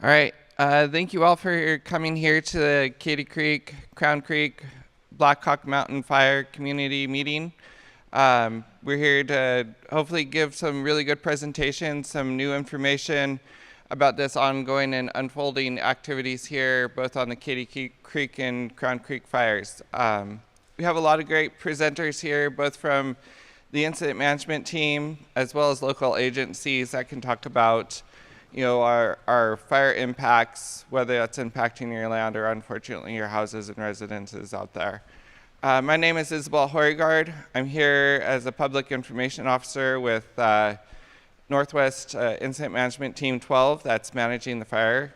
All right. Thank you all for coming here to the Katy Creek, Crown Creek, Blackhawk Mountain Fire Community Meeting. We're here to hopefully give some really good presentations, some new information about this ongoing and unfolding activities here, both on the Katy Creek and Crown Creek fires. We have a lot of great presenters here, both from the incident management team, as well as local agencies that can talk about our fire impacts, whether that's impacting your land or unfortunately your houses and residences out there. My name is Isabel Hoygaard. I'm here as a public information officer with Northwest Incident Management Team 12 that's managing the fire.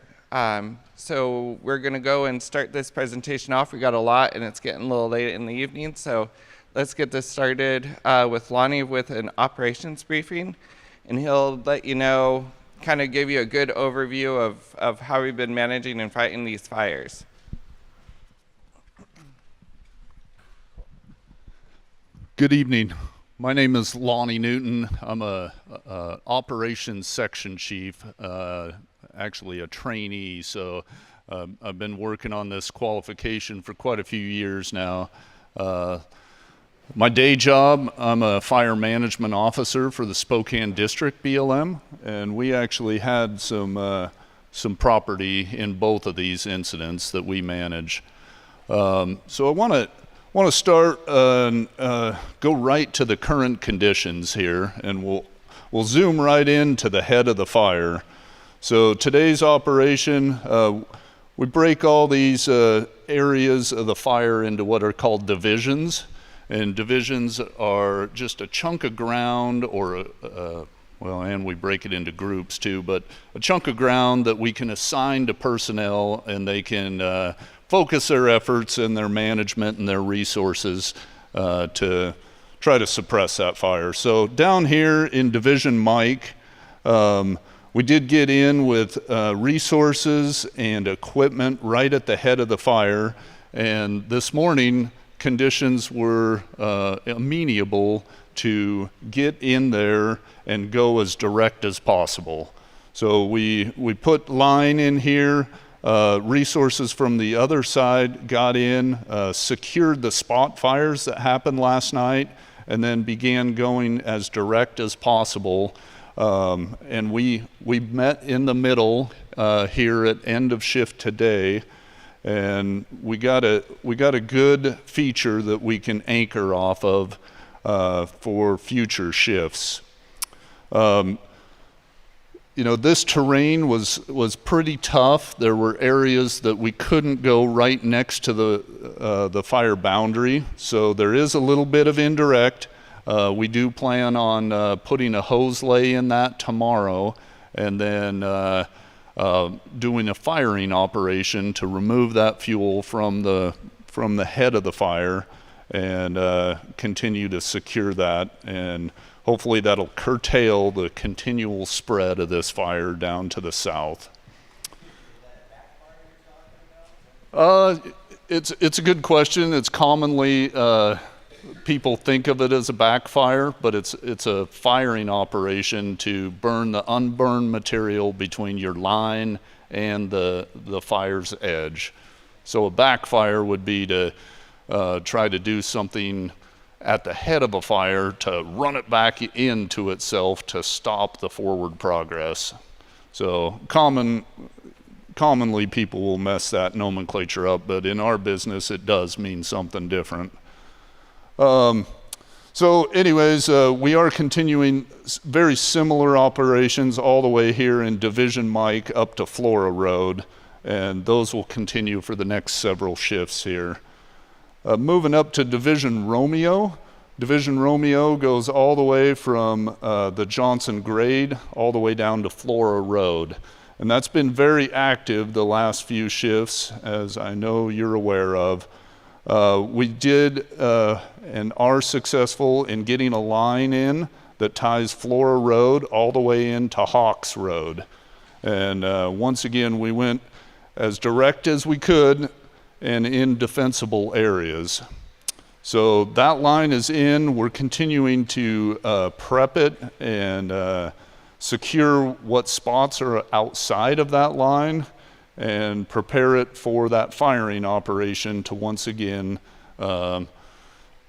So we're gonna go and start this presentation off. We got a lot and it's getting a little late in the evening, so let's get this started with Lonnie with an operations briefing, and he'll let you know, kind of give you a good overview of how we've been managing and fighting these fires. Good evening. My name is Lonnie Newton. I'm a operations section chief, actually a trainee, so I've been working on this qualification for quite a few years now. My day job, I'm a fire management officer for the Spokane District BLM, and we actually had some property in both of these incidents that we manage. So I want to start and go right to the current conditions here, and we'll zoom right into the head of the fire. So today's operation, we break all these areas of the fire into what are called divisions. And divisions are just a chunk of ground, or and we break it into groups too, but a chunk of ground that we can assign to personnel, and they can focus their efforts and their management and their resources to try to suppress that fire. So down here in Division Mike, we did get in with resources and equipment right at the head of the fire, and this morning conditions were amenable to get in there and go as direct as possible. So we put line in here, resources from the other side got in, secured the spot fires that happened last night, and then began going as direct as possible. And we met in the middle here at end of shift today, and we got a good feature that we can anchor off of for future shifts. This terrain was pretty tough. There were areas that we couldn't go right next to the fire boundary, so there is a little bit of indirect. We do plan on putting a hose lay in that tomorrow, and then doing a firing operation to remove that fuel from the head of the fire and continue to secure that, and hopefully that'll curtail the continual spread of this fire down to the south. It's a good question. It's commonly people think of it as a backfire, but it's a firing operation to burn the unburned material between your line and the fire's edge. So a backfire would be to try to do something at the head of a fire to run it back into itself to stop the forward progress. So commonly people will mess that nomenclature up, but in our business it does mean something different. So anyways, we are continuing very similar operations all the way here in Division Mike up to Flora Road, and those will continue for the next several shifts here. Moving up to Division Romeo. Division Romeo goes all the way from the Johnson Grade all the way down to Flora Road. And that's been very active the last few shifts, as I know you're aware of. We did and are successful in getting a line in that ties Flora Road all the way into Hawks Road. And once again, we went as direct as we could and in defensible areas. So that line is in. We're continuing to prep it and secure what spots are outside of that line, and prepare it for that firing operation to once again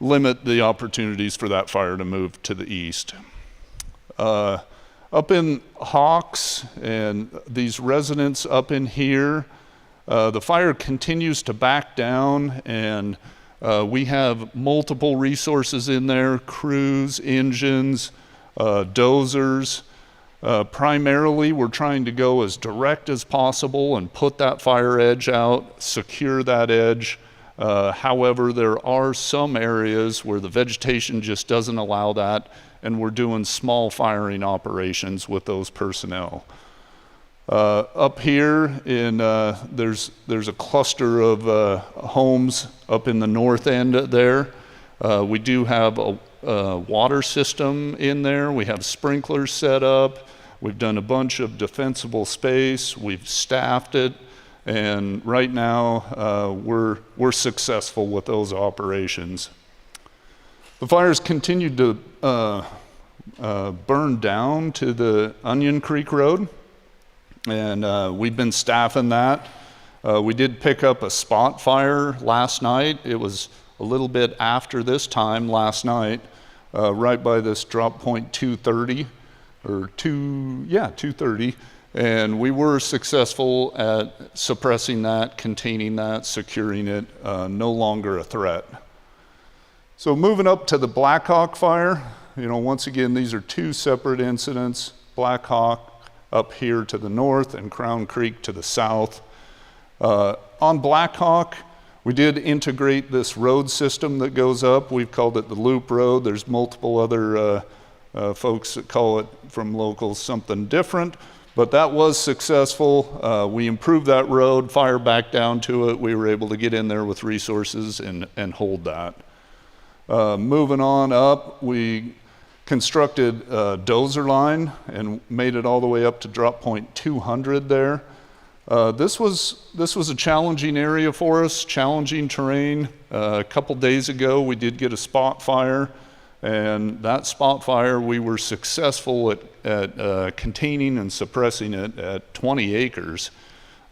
limit the opportunities for that fire to move to the east. Up in Hawks and these residents up in here, the fire continues to back down, and we have multiple resources in there, crews, engines, dozers. Primarily, we're trying to go as direct as possible and put that fire edge out, secure that edge. However, there are some areas where the vegetation just doesn't allow that, and we're doing small firing operations with those personnel. Up here, there's a cluster of homes up in the north end there. We do have a water system in there. We have sprinklers set up. We've done a bunch of defensible space. We've staffed it, and right now we're successful with those operations. The fires continued to burn down to the Onion Creek Road, and we've been staffing that. We did pick up a spot fire last night. It was a little bit after this time last night, right by this drop point 230, or 230, and we were successful at suppressing that, containing that, securing it, no longer a threat. So moving up to the Blackhawk fire, once again, these are two separate incidents. Blackhawk up here to the north and Crown Creek to the south. On Blackhawk, we did integrate this road system that goes up. We've called it the Loop Road. There's multiple other folks that call it from locals something different, but that was successful. We improved that road, fire back down to it. We were able to get in there with resources and hold that. Moving on up, we constructed a dozer line and made it all the way up to drop point 200 there. This was a challenging area for us, challenging terrain. A couple days ago, we did get a spot fire, and that spot fire, we were successful at containing and suppressing it at 20 acres.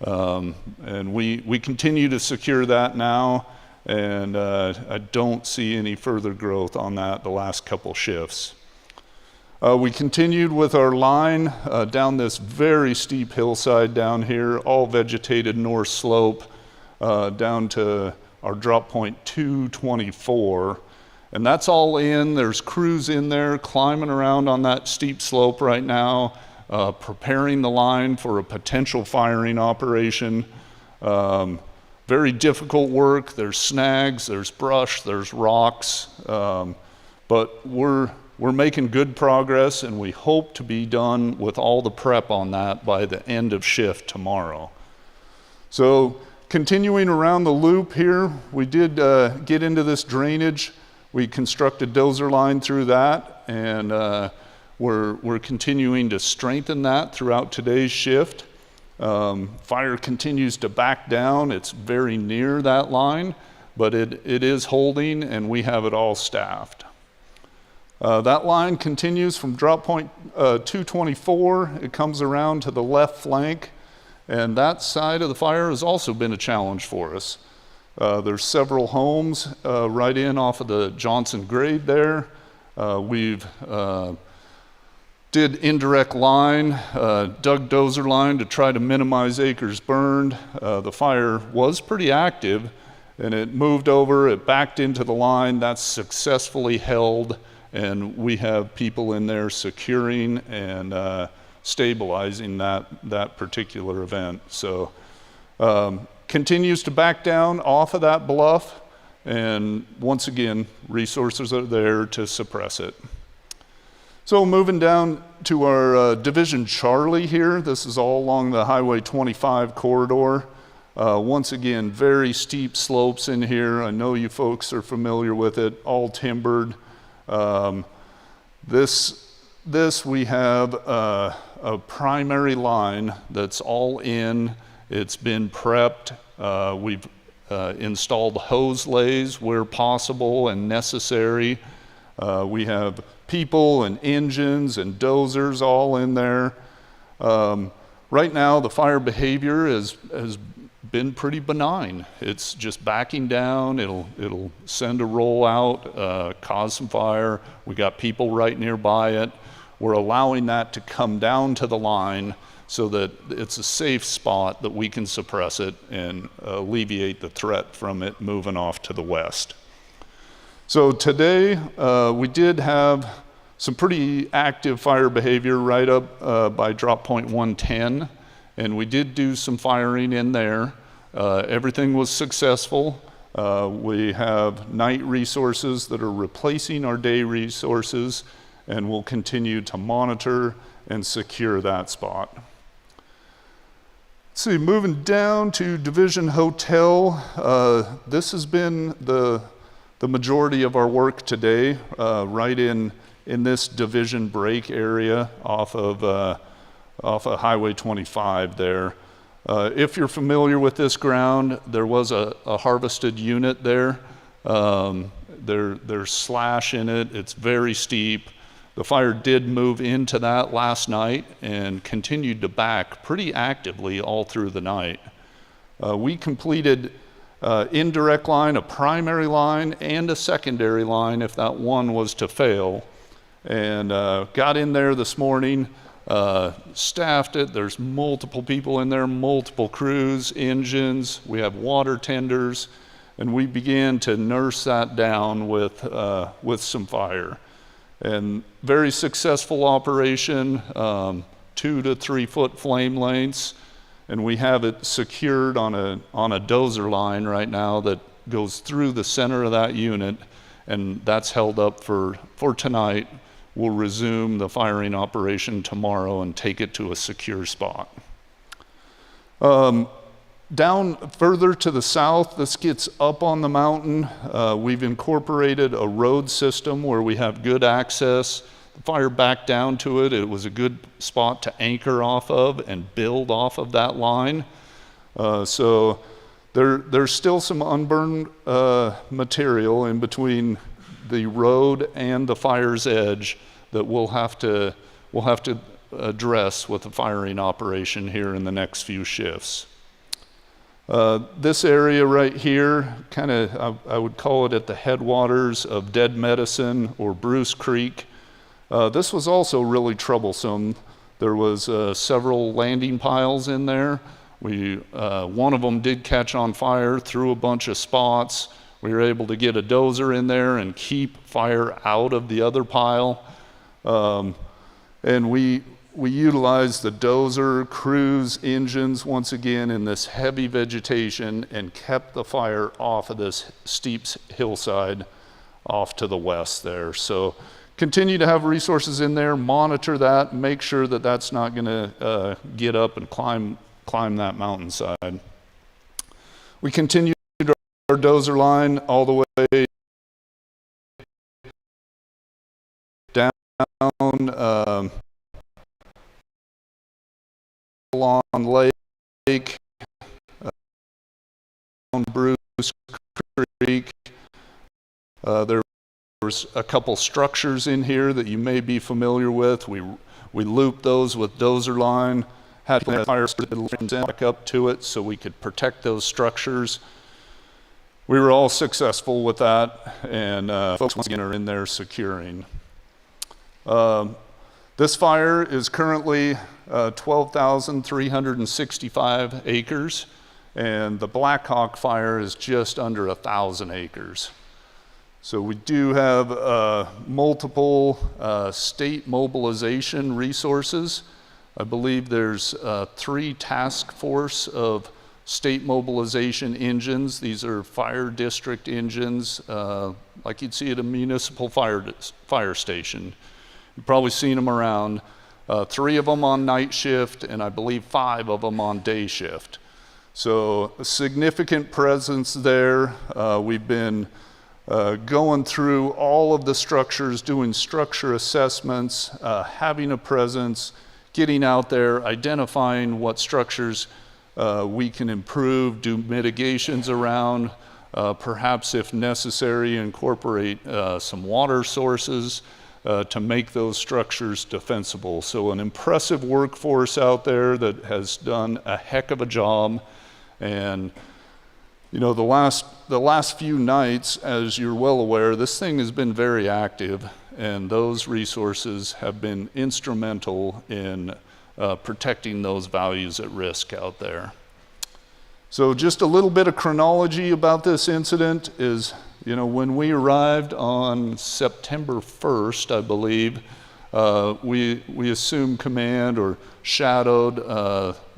And we continue to secure that now, and I don't see any further growth on that the last couple shifts. We continued with our line down this very steep hillside down here, all vegetated north slope, down to our drop point 224. And that's all in. There's crews in there climbing around on that steep slope right now, preparing the line for a potential firing operation. Very difficult work. There's snags, there's brush, there's rocks, but we're making good progress, and we hope to be done with all the prep on that by the end of shift tomorrow. So continuing around the loop here, we did get into this drainage. We constructed dozer line through that, and we're continuing to strengthen that throughout today's shift. Fire continues to back down. It's very near that line, but it is holding, and we have it all staffed. That line continues from drop point 224. It comes around to the left flank, and that side of the fire has also been a challenge for us. There's several homes right in off of the Johnson grade there. We've did indirect line, dug dozer line to try to minimize acres burned. The fire was pretty active, and it moved over, it backed into the line. That's successfully held, and we have people in there securing and stabilizing that particular event. So continues to back down off of that bluff, and once again, resources are there to suppress it. So moving down to our Division Charlie here, this is all along the Highway 25 corridor. Once again, very steep slopes in here. I know you folks are familiar with it, all timbered. This we have a primary line that's all in. It's been prepped. We've installed hose lays where possible and necessary. We have people and engines and dozers all in there. Right now, the fire behavior has been pretty benign. It's just backing down. It'll send a roll out, cause some fire. We got people right nearby it. We're allowing that to come down to the line so that it's a safe spot that we can suppress it and alleviate the threat from it moving off to the west. So today, we did have some pretty active fire behavior right up by drop point 110, and we did do some firing in there. Everything was successful. We have night resources that are replacing our day resources, and we'll continue to monitor and secure that spot. Let's see, moving down to Division Hotel. This has been the majority of our work today, right in this division break area off of Highway 25 there. If you're familiar with this ground, there was a harvested unit there. There's slash in it. It's very steep. The fire did move into that last night and continued to back pretty actively all through the night. We completed indirect line, a primary line, and a secondary line if that one was to fail. And got in there this morning, staffed it. There's multiple people in there, multiple crews, engines. We have water tenders, and we began to nurse that down with some fire. And very successful operation, 2 to 3 foot flame lengths, and we have it secured on a dozer line right now that goes through the center of that unit, and that's held up for tonight. We'll resume the firing operation tomorrow and take it to a secure spot. Down further to the south, this gets up on the mountain. We've incorporated a road system where we have good access. The fire backed down to it. It was a good spot to anchor off of and build off of that line. So there's still some unburned material in between the road and the fire's edge that we'll have to address with the firing operation here in the next few shifts. This area right here, kind of, I would call it at the headwaters of Dead Medicine or Bruce Creek. This was also really troublesome. There was several landing piles in there. One of them did catch on fire through a bunch of spots. We were able to get a dozer in there and keep fire out of the other pile. And we utilized the dozer, crews, engines once again in this heavy vegetation and kept the fire off of this steep hillside off to the west there. So continue to have resources in there, monitor that, make sure that that's not gonna get up and climb that mountainside. We continued our dozer line all the way down along Lake, on Bruce Creek. There was a couple structures in here that you may be familiar with. We looped those with dozer line, had fire back up to it so we could protect those structures. We were all successful with that, and folks once again are in there securing. This fire is currently 12,365 acres, and the Blackhawk fire is just under 1,000 acres. So we do have multiple state mobilization resources. I believe there's 3 task force of state mobilization engines. These are fire district engines, like you'd see at a municipal fire station. You've probably seen them around. 3 of them on night shift, and I believe 5 of them on day shift. So a significant presence there. We've been going through all of the structures, doing structure assessments, having a presence, getting out there, identifying what structures we can improve, do mitigations around, perhaps if necessary incorporate some water sources to make those structures defensible. So an impressive workforce out there that has done a heck of a job. And you know, the last few nights, as you're well aware, this thing has been very active, and those resources have been instrumental in protecting those values at risk out there. So just a little bit of chronology about this incident is, you know, when we arrived on September 1st, I believe, we assumed command or shadowed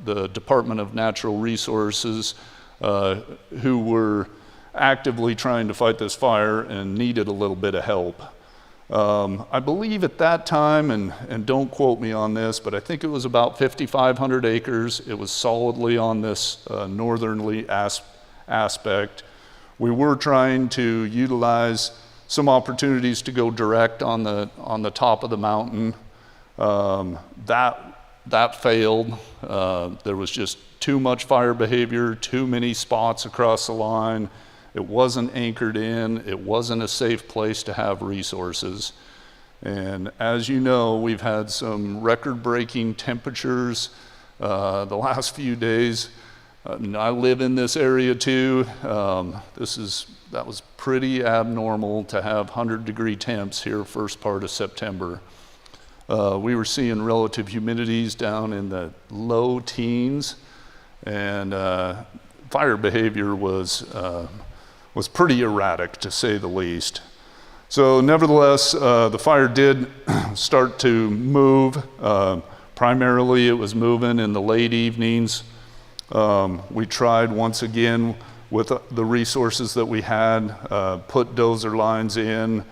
the Department of Natural Resources, who were actively trying to fight this fire and needed a little bit of help. I believe at that time, and don't quote me on this, but I think it was about 5,500 acres. It was solidly on this northerly aspect. We were trying to utilize some opportunities to go direct on the top of the mountain. That failed. There was just too much fire behavior, too many spots across the line. It wasn't anchored in. It wasn't a safe place to have resources. And as you know, we've had some record-breaking temperatures the last few days. I live in this area too. That was pretty abnormal to have 100-degree temps here first part of September. We were seeing relative humidities down in the low teens, and fire behavior was pretty erratic, to say the least. So nevertheless, the fire did start to move. Primarily it was moving in the late evenings. We tried once again with the resources that we had, put dozer lines in.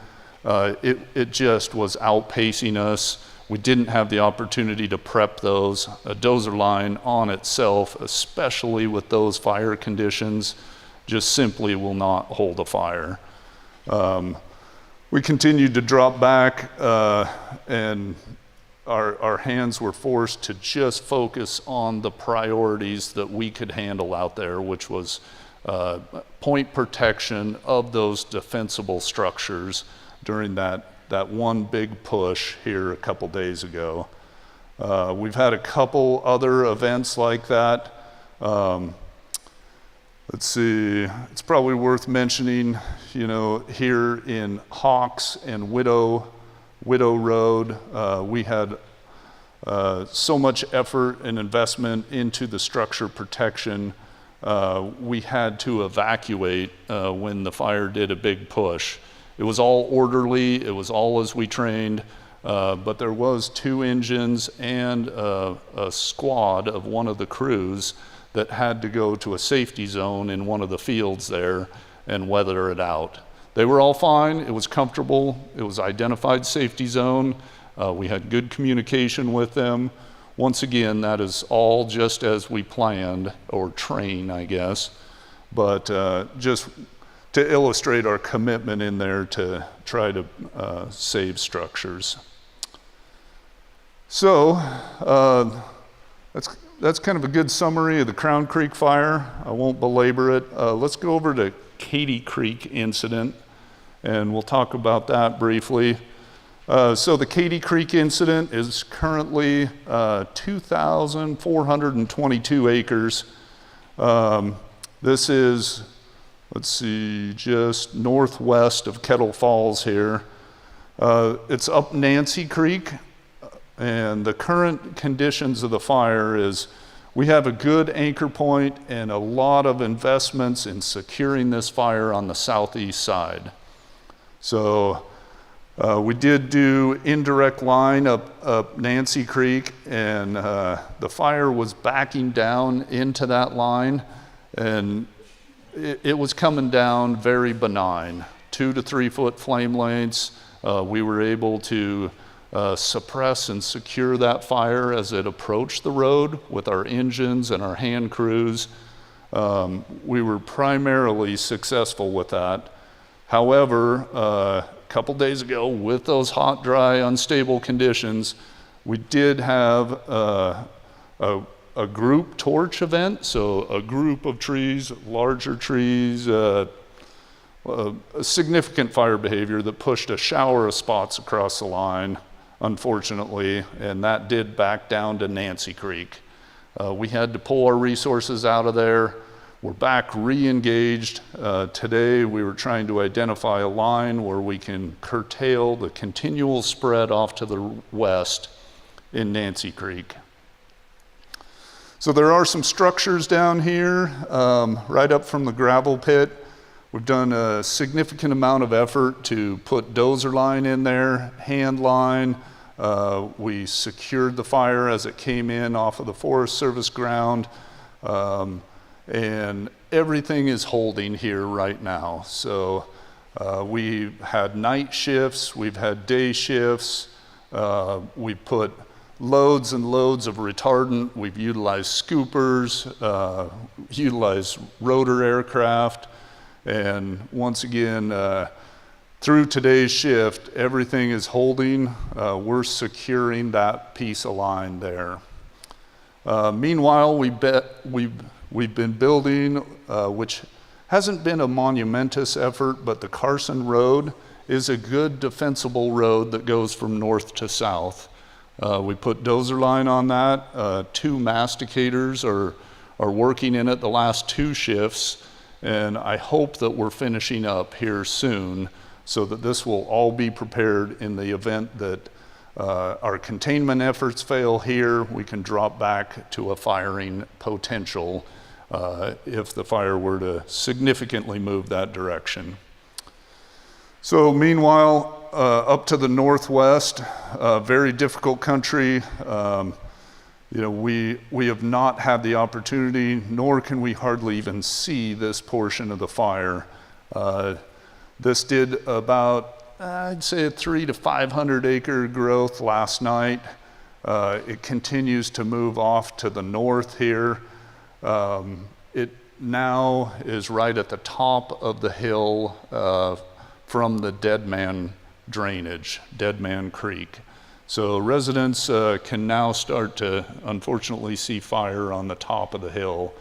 It just was outpacing us. We didn't have the opportunity to prep those. A dozer line on itself, especially with those fire conditions, just simply will not hold a fire. We continued to drop back, and our hands were forced to just focus on the priorities that we could handle out there, which was point protection of those defensible structures during that one big push here a couple days ago. We've had a couple other events like that. Let's see, it's probably worth mentioning, you know, here in Hawks and Widow Road, we had so much effort and investment into the structure protection. We had to evacuate when the fire did a big push. It was all orderly, it was all as we trained, but there was 2 engines and a squad of one of the crews that had to go to a safety zone in one of the fields there and weather it out. They were all fine, it was comfortable, it was identified safety zone. We had good communication with them. Once again, that is all just as we planned, or train, I guess, but just to illustrate our commitment in there to try to save structures. So that's kind of a good summary of the Crown Creek fire. I won't belabor it. Let's go over to Katy Creek incident, and we'll talk about that briefly. So the Katy Creek incident is currently 2,422 acres. This is, let's see, just northwest of Kettle Falls here. It's up Nancy Creek. And the current conditions of the fire is we have a good anchor point and a lot of investments in securing this fire on the southeast side. So we did do indirect line up Nancy Creek, and the fire was backing down into that line, and it was coming down very benign, 2 to 3 foot flame lengths. We were able to suppress and secure that fire as it approached the road with our engines and our hand crews. We were primarily successful with that. However, a couple days ago, with those hot, dry, unstable conditions, we did have a group torch event. So a group of trees, larger trees, a significant fire behavior that pushed a shower of spots across the line, unfortunately, and that did back down to Nancy Creek. We had to pull our resources out of there. We're back re-engaged. Today we were trying to identify a line where we can curtail the continual spread off to the west in Nancy Creek. So there are some structures down here, right up from the gravel pit. We've done a significant amount of effort to put dozer line in there, hand line. We secured the fire as it came in off of the Forest Service ground. And everything is holding here right now. So we had night shifts, we've had day shifts, we put loads and loads of retardant, we've utilized scoopers, utilized rotor aircraft, and once again, through today's shift, everything is holding. We're securing that piece of line there. Meanwhile, we've been building, which hasn't been a monumentous effort, but the Carson Road is a good defensible road that goes from north to south. We put dozer line on that. 2 masticators are working in it the last 2 shifts, and I hope that we're finishing up here soon so that this will all be prepared in the event that our containment efforts fail here. We can drop back to a firing potential if the fire were to significantly move that direction. So meanwhile, up to the northwest, very difficult country. We have not had the opportunity, nor can we hardly even see this portion of the fire. This did about, I'd say, a 300 to 500 acre growth last night. It continues to move off to the north here. It now is right at the top of the hill from the Dead Man drainage, Dead Man Creek. So residents can now start to, unfortunately, see fire on the top of the hill.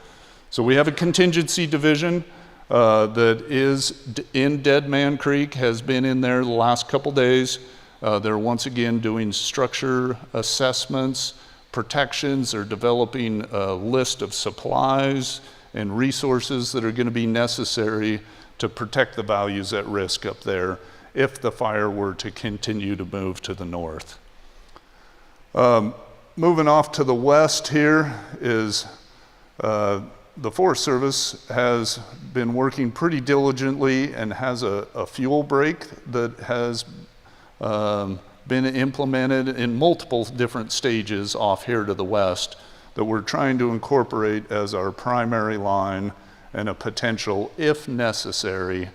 So we have a contingency division that is in Dead Man Creek, has been in there the last couple days. They're once again doing structure assessments, protections. They're developing a list of supplies and resources that are going to be necessary to protect the values at risk up there if the fire were to continue to move to the north. Moving off to the west here is the Forest Service has been working pretty diligently and has a fuel break that has been implemented in multiple different stages off here to the west that we're trying to incorporate as our primary line and a potential, if necessary,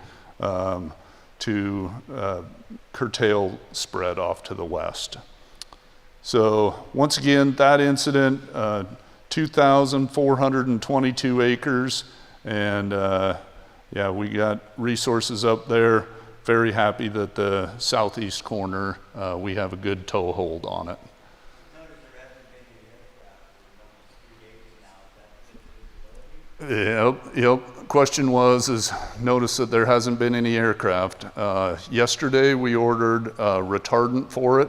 to curtail spread off to the west. So once again, that incident, 2,422 acres, and yeah, we got resources up there. Very happy that the southeast corner, we have a good toehold on it. Yep. Question was, notice that there hasn't been any aircraft. Yesterday we ordered retardant for it,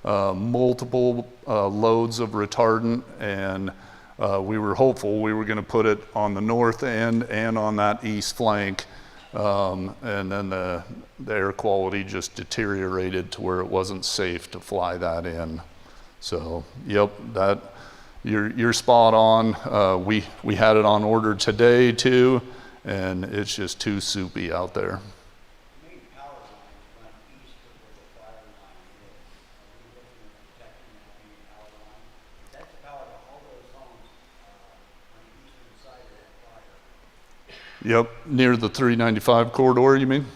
multiple loads of retardant, and we were hopeful we were going to put it on the north end and on that east flank, and then the air quality just deteriorated to where it wasn't safe to fly that in. So, yep, you're spot on. We had it on order today too, and it's just too soupy out there. Yep, near the 395 corridor, you mean?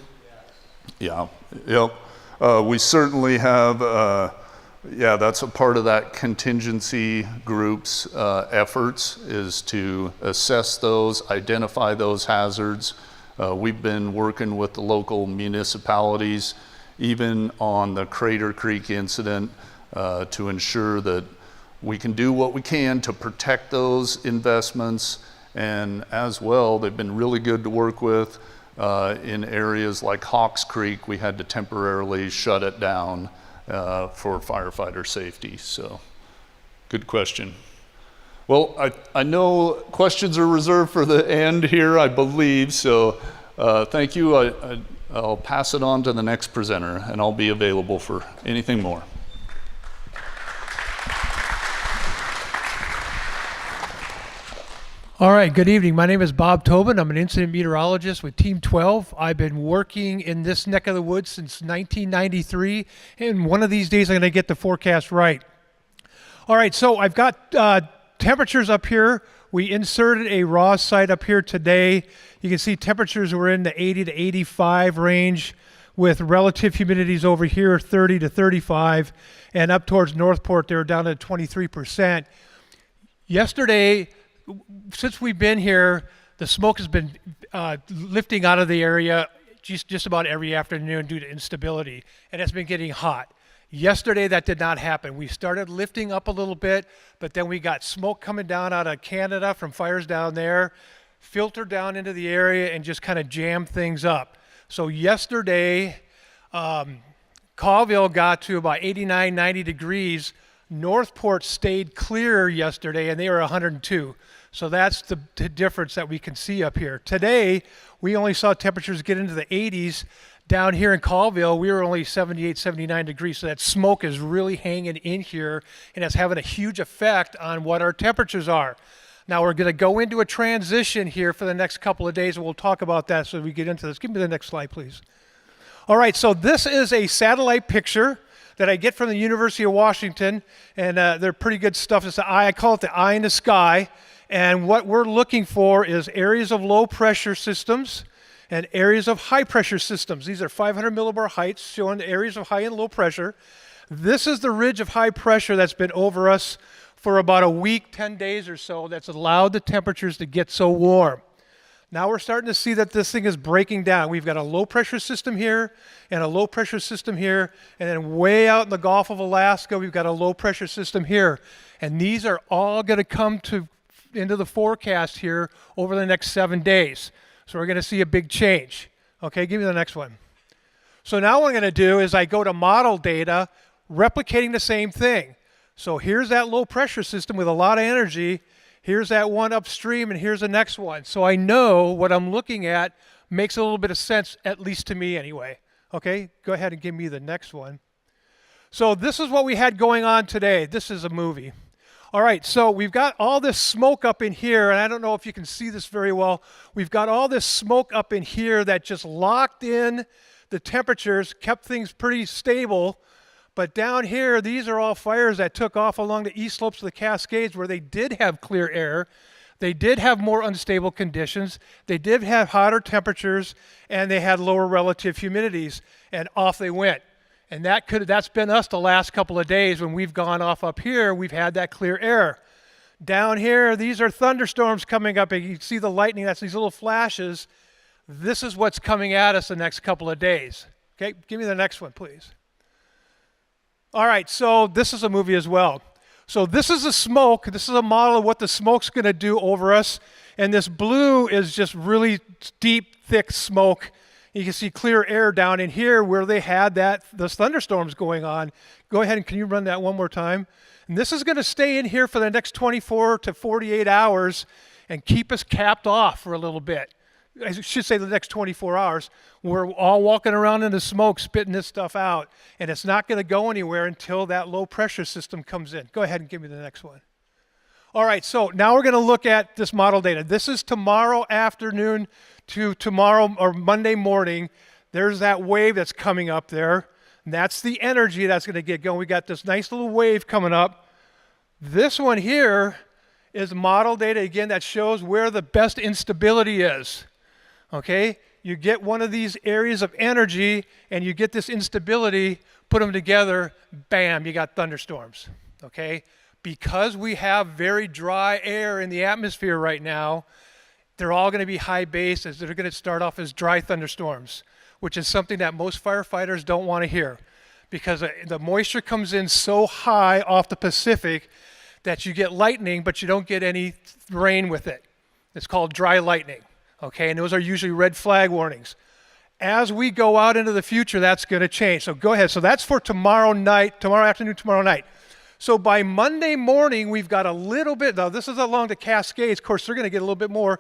Yes. Yeah, yep. We certainly have, yeah, that's a part of that contingency group's efforts, is to assess those, identify those hazards. We've been working with the local municipalities, even on the Crater Creek incident, to ensure that we can do what we can to protect those investments. And as well, they've been really good to work with. In areas like Hawks Creek, we had to temporarily shut it down for firefighter safety. So, good question. Well, I know questions are reserved for the end here, I believe, so thank you. I'll pass it on to the next presenter, and I'll be available for anything more. All right, good evening. My name is Bob Tobin. I'm an incident meteorologist with Team 12. I've been working in this neck of the woods since 1993, and one of these days I'm going to get the forecast right. All right, so I've got temperatures up here. We inserted a raw site up here today. You can see temperatures were in the 80 to 85 range with relative humidities over here 30 to 35, and up towards Northport they were down to 23%. Yesterday, since we've been here, the smoke has been lifting out of the area just about every afternoon due to instability, and it's been getting hot. Yesterday, that did not happen. We started lifting up a little bit, but then we got smoke coming down out of Canada from fires down there, filtered down into the area, and just kind of jammed things up. So yesterday, Colville got to about 89, 90 degrees. Northport stayed clear yesterday, and they were 102. So that's the difference that we can see up here. Today, we only saw temperatures get into the 80s. Down here in Colville, we were only 78, 79 degrees. So that smoke is really hanging in here, and it's having a huge effect on what our temperatures are. Now, we're going to go into a transition here for the next couple of days, and we'll talk about that so we get into this. Give me the next slide, please. All right, so this is a satellite picture that I get from the University of Washington, and they're pretty good stuff. It's the eye, I call it the eye in the sky. And what we're looking for is areas of low pressure systems and areas of high pressure systems. These are 500 millibar heights showing the areas of high and low pressure. This is the ridge of high pressure that's been over us for about a week, 10 days or so, that's allowed the temperatures to get so warm. Now we're starting to see that this thing is breaking down. We've got a low pressure system here and a low pressure system here, and then way out in the Gulf of Alaska, we've got a low pressure system here. And these are all going to come into the forecast here over the next 7 days. So we're going to see a big change. Okay, give me the next one. So now what I'm going to do is I go to model data, replicating the same thing. So here's that low pressure system with a lot of energy. Here's that one upstream, and here's the next one. So I know what I'm looking at makes a little bit of sense, at least to me anyway. Okay, go ahead and give me the next one. So this is what we had going on today. This is a movie. All right, so we've got all this smoke up in here, and I don't know if you can see this very well. We've got all this smoke up in here that just locked in the temperatures, kept things pretty stable. But down here, these are all fires that took off along the east slopes of the Cascades where they did have clear air. They did have more unstable conditions. They did have hotter temperatures, and they had lower relative humidities, and off they went. And that's been us the last couple of days. When we've gone off up here, we've had that clear air. Down here, these are thunderstorms coming up. And you can see the lightning, that's these little flashes. This is what's coming at us the next couple of days. Okay, give me the next one, please. All right, so this is a movie as well. So this is the smoke. This is a model of what the smoke's going to do over us. And this blue is just really deep, thick smoke. You can see clear air down in here where they had those thunderstorms going on. Go ahead and can you run that one more time? And this is going to stay in here for the next 24 to 48 hours and keep us capped off for a little bit. I should say the next 24 hours. We're all walking around in the smoke, spitting this stuff out, and it's not going to go anywhere until that low pressure system comes in. Go ahead and give me the next one. All right, so now we're going to look at this model data. This is tomorrow afternoon to tomorrow or Monday morning. There's that wave that's coming up there. And that's the energy that's going to get going. We got this nice little wave coming up. This one here is model data, again, that shows where the best instability is. Okay? You get one of these areas of energy and you get this instability, put them together, bam, you got thunderstorms. Okay? Because we have very dry air in the atmosphere right now, they're all going to be high base as they're going to start off as dry thunderstorms, which is something that most firefighters don't want to hear because the moisture comes in so high off the Pacific that you get lightning, but you don't get any rain with it. It's called dry lightning. Okay, and those are usually red flag warnings. As we go out into the future, that's going to change. So go ahead. So that's for tomorrow night, tomorrow afternoon, tomorrow night. So by Monday morning, we've got a little bit. Now, this is along the Cascades. Of course, they're going to get a little bit more.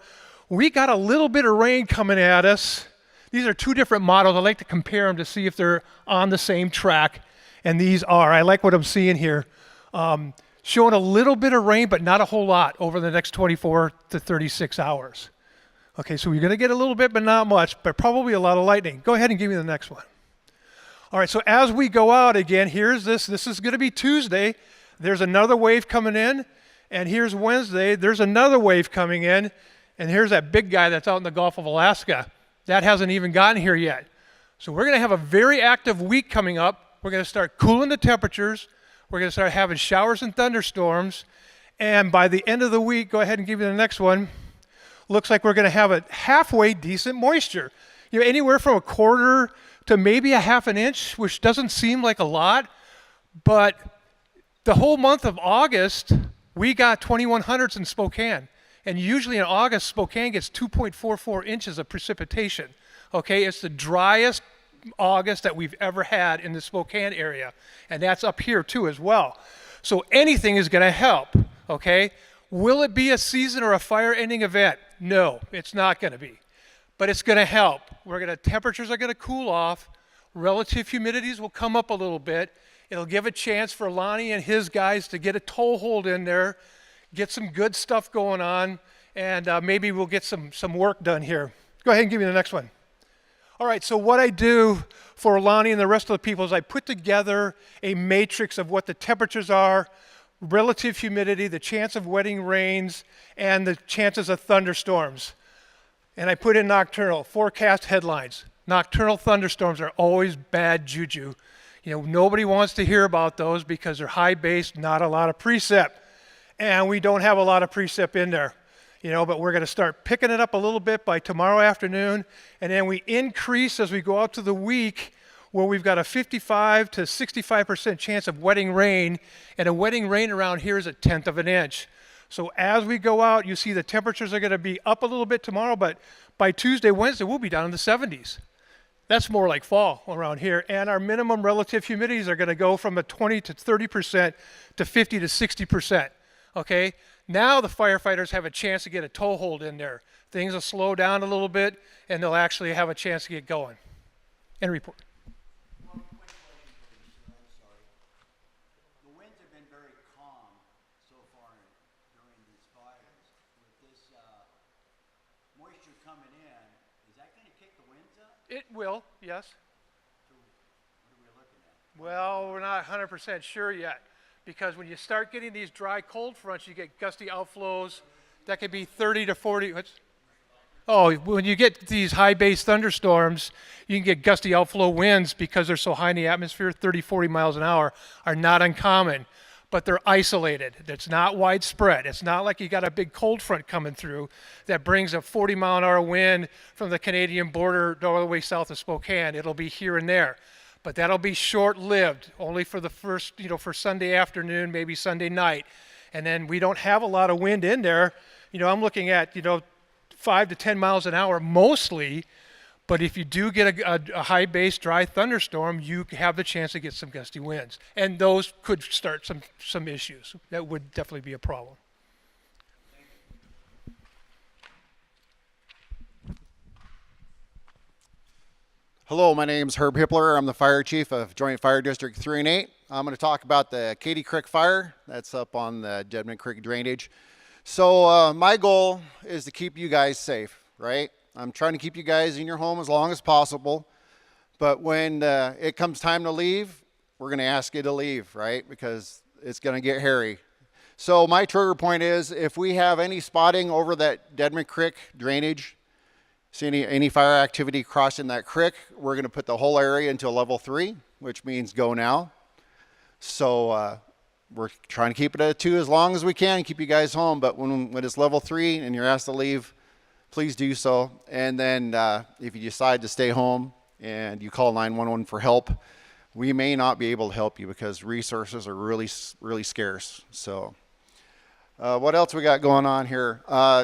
We got a little bit of rain coming at us. These are two different models. I like to compare them to see if they're on the same track. And these are. I like what I'm seeing here. Showing a little bit of rain, but not a whole lot over the next 24 to 36 hours. Okay, so we're going to get a little bit, but not much, but probably a lot of lightning. Go ahead and give me the next one. All right, so as we go out again, here's this. This is going to be Tuesday. There's another wave coming in. And here's Wednesday. There's another wave coming in. And here's that big guy that's out in the Gulf of Alaska. That hasn't even gotten here yet. So we're going to have a very active week coming up. We're going to start cooling the temperatures. We're going to start having showers and thunderstorms. And by the end of the week, go ahead and give me the next one. Looks like we're going to have a halfway decent moisture. You know, anywhere from a quarter to maybe a half an inch, which doesn't seem like a lot. But the whole month of August, we got 2100s in Spokane. And usually in August, Spokane gets 2.44 inches of precipitation. Okay, it's the driest August that we've ever had in the Spokane area. And that's up here too as well. So anything is going to help, okay? Will it be a season or a fire-ending event? No, it's not going to be. But it's going to help. Temperatures are going to cool off. Relative humidities will come up a little bit. It'll give a chance for Lonnie and his guys to get a toehold in there, get some good stuff going on, and maybe we'll get some work done here. Go ahead and give me the next one. All right, so what I do for Lonnie and the rest of the people is I put together a matrix of what the temperatures are, relative humidity, the chance of wetting rains, and the chances of thunderstorms. And I put in nocturnal, forecast headlines. Nocturnal thunderstorms are always bad juju. You know, nobody wants to hear about those because they're high base, not a lot of precip. And we don't have a lot of precip in there. You know, but we're going to start picking it up a little bit by tomorrow afternoon, and then we increase as we go out to the week where we've got a 55 to 65% chance of wetting rain, and a wetting rain around here is 1/10 of an inch. So as we go out, you see the temperatures are going to be up a little bit tomorrow, but by Tuesday, Wednesday, we'll be down in the 70s. That's more like fall around here, and our minimum relative humidities are going to go from a 20 to 30% to 50 to 60%, okay? Now the firefighters have a chance to get a toehold in there. Things will slow down a little bit, and they'll actually have a chance to get going. And report. One quick question, please. I'm sorry. The winds have been very calm so far during these fires. With this moisture coming in, is that going to kick the winds up? It will, yes. So what are we looking at? Well, we're not 100% sure yet. Because when you start getting these dry cold fronts, you get gusty outflows that could be 30 to 40. When you get these high base thunderstorms, you can get gusty outflow winds because they're so high in the atmosphere, 30, 40 miles an hour, are not uncommon. But they're isolated. It's not widespread. It's not like you got a big cold front coming through that brings a 40-mile-an-hour wind from the Canadian border all the way south of Spokane. It'll be here and there. But that'll be short-lived, only for the first, for Sunday afternoon, maybe Sunday night. And then we don't have a lot of wind in there. I'm looking at, 5 to 10 miles an hour mostly. But if you do get a high base dry thunderstorm, you have the chance to get some gusty winds. And those could start some issues. That would definitely be a problem. Hello, my name is Herb Hippler. I'm the Fire Chief of Joint Fire District 3 and 8. I'm going to talk about the Katy Creek fire. That's up on the Deadman Creek drainage. So my goal is to keep you guys safe, right? I'm trying to keep you guys in your home as long as possible. But when it comes time to leave, we're going to ask you to leave, right? Because it's going to get hairy. So my trigger point is if we have any spotting over that Deadman Creek drainage, see any fire activity crossing that creek, we're going to put the whole area into a level 3, which means go now. So we're trying to keep it at 2 as long as we can, keep you guys home. But when it's level 3 and you're asked to leave, please do so. And then if you decide to stay home and you call 911 for help, we may not be able to help you because resources are really, really scarce. So what else we got going on here?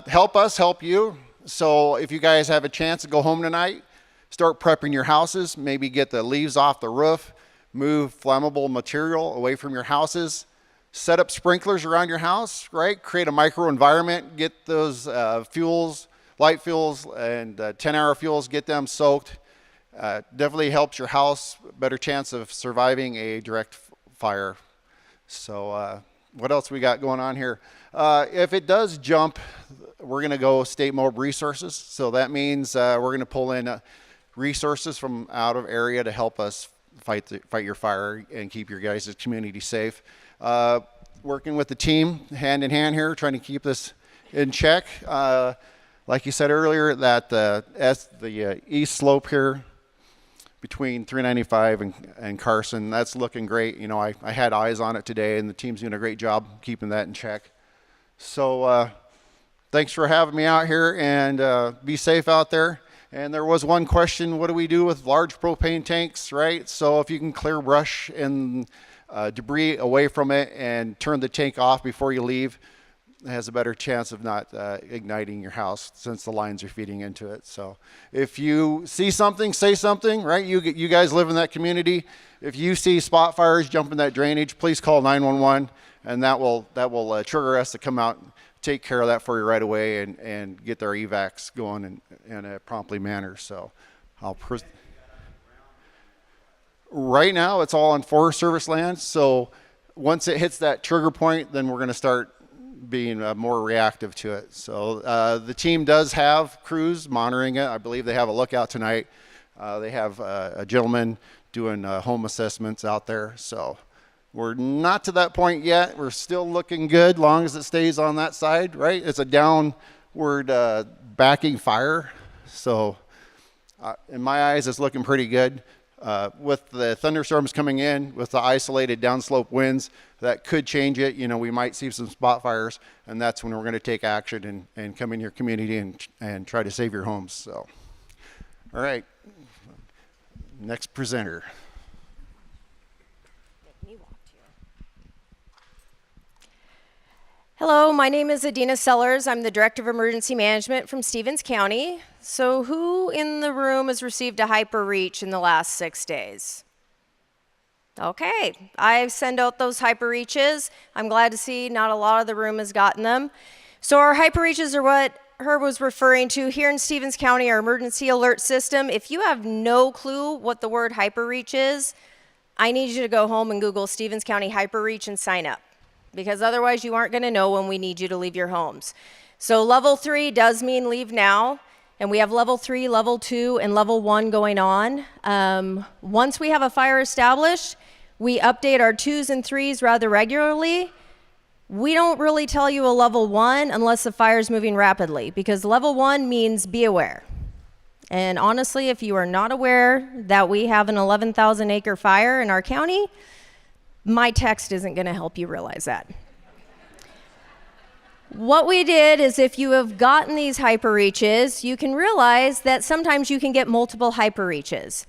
Help us help you. So if you guys have a chance to go home tonight, start prepping your houses, maybe get the leaves off the roof, move flammable material away from your houses, set up sprinklers around your house, right? Create a micro environment, get those fuels, light fuels and 10-hour fuels, get them soaked. Definitely helps your house, better chance of surviving a direct fire. So what else we got going on here? If it does jump, we're gonna go state mob resources. So that means we're gonna pull in resources from out of area to help us fight your fire and keep your guys' community safe. Working with the team hand in hand here, trying to keep this in check. Like you said earlier, that the east slope here between 395 and Carson, that's looking great. You know, I had eyes on it today, and the team's doing a great job keeping that in check. So thanks for having me out here, and be safe out there. And there was one question, what do we do with large propane tanks, right? So if you can clear brush and debris away from it and turn the tank off before you leave, it has a better chance of not igniting your house since the lines are feeding into it. So if you see something, say something, right? You guys live in that community. If you see spot fires jumping that drainage, please call 911, and that will trigger us to come out and take care of that for you right away and get their evacs going in a promptly manner. So right now it's all on Forest Service land. So once it hits that trigger point, then we're going to start being more reactive to it. So the team does have crews monitoring it. I believe they have a lookout tonight. They have a gentleman doing home assessments out there. So we're not to that point yet. We're still looking good, long as it stays on that side, right? It's a downward backing fire. So in my eyes, it's looking pretty good. With the thunderstorms coming in, with the isolated downslope winds, that could change it. You know, we might see some spot fires, and that's when we're going to take action and come in your community and try to save your homes. So, all right, next presenter. Hello, my name is Adina Sellers. I'm the Director of Emergency Management from Stevens County. So who in the room has received a hyper reach in the last 6 days? Okay, I send out those hyper reaches. I'm glad to see not a lot of the room has gotten them. So our hyper reaches are what Herb was referring to here in Stevens County, our emergency alert system. If you have no clue what the word hyper reach is, I need you to go home and Google Stevens County hyper reach and sign up, because otherwise you aren't going to know when we need you to leave your homes. So level 3 does mean leave now, and we have level 3, level 2, and level 1 going on. Once we have a fire established, we update our 2s and 3s rather regularly. We don't really tell you a level 1 unless the fire is moving rapidly, because level 1 means be aware. And honestly, if you are not aware that we have an 11,000 acre fire in our county, my text isn't going to help you realize that. What we did is, if you have gotten these hyper reaches, you can realize that sometimes you can get multiple hyper reaches.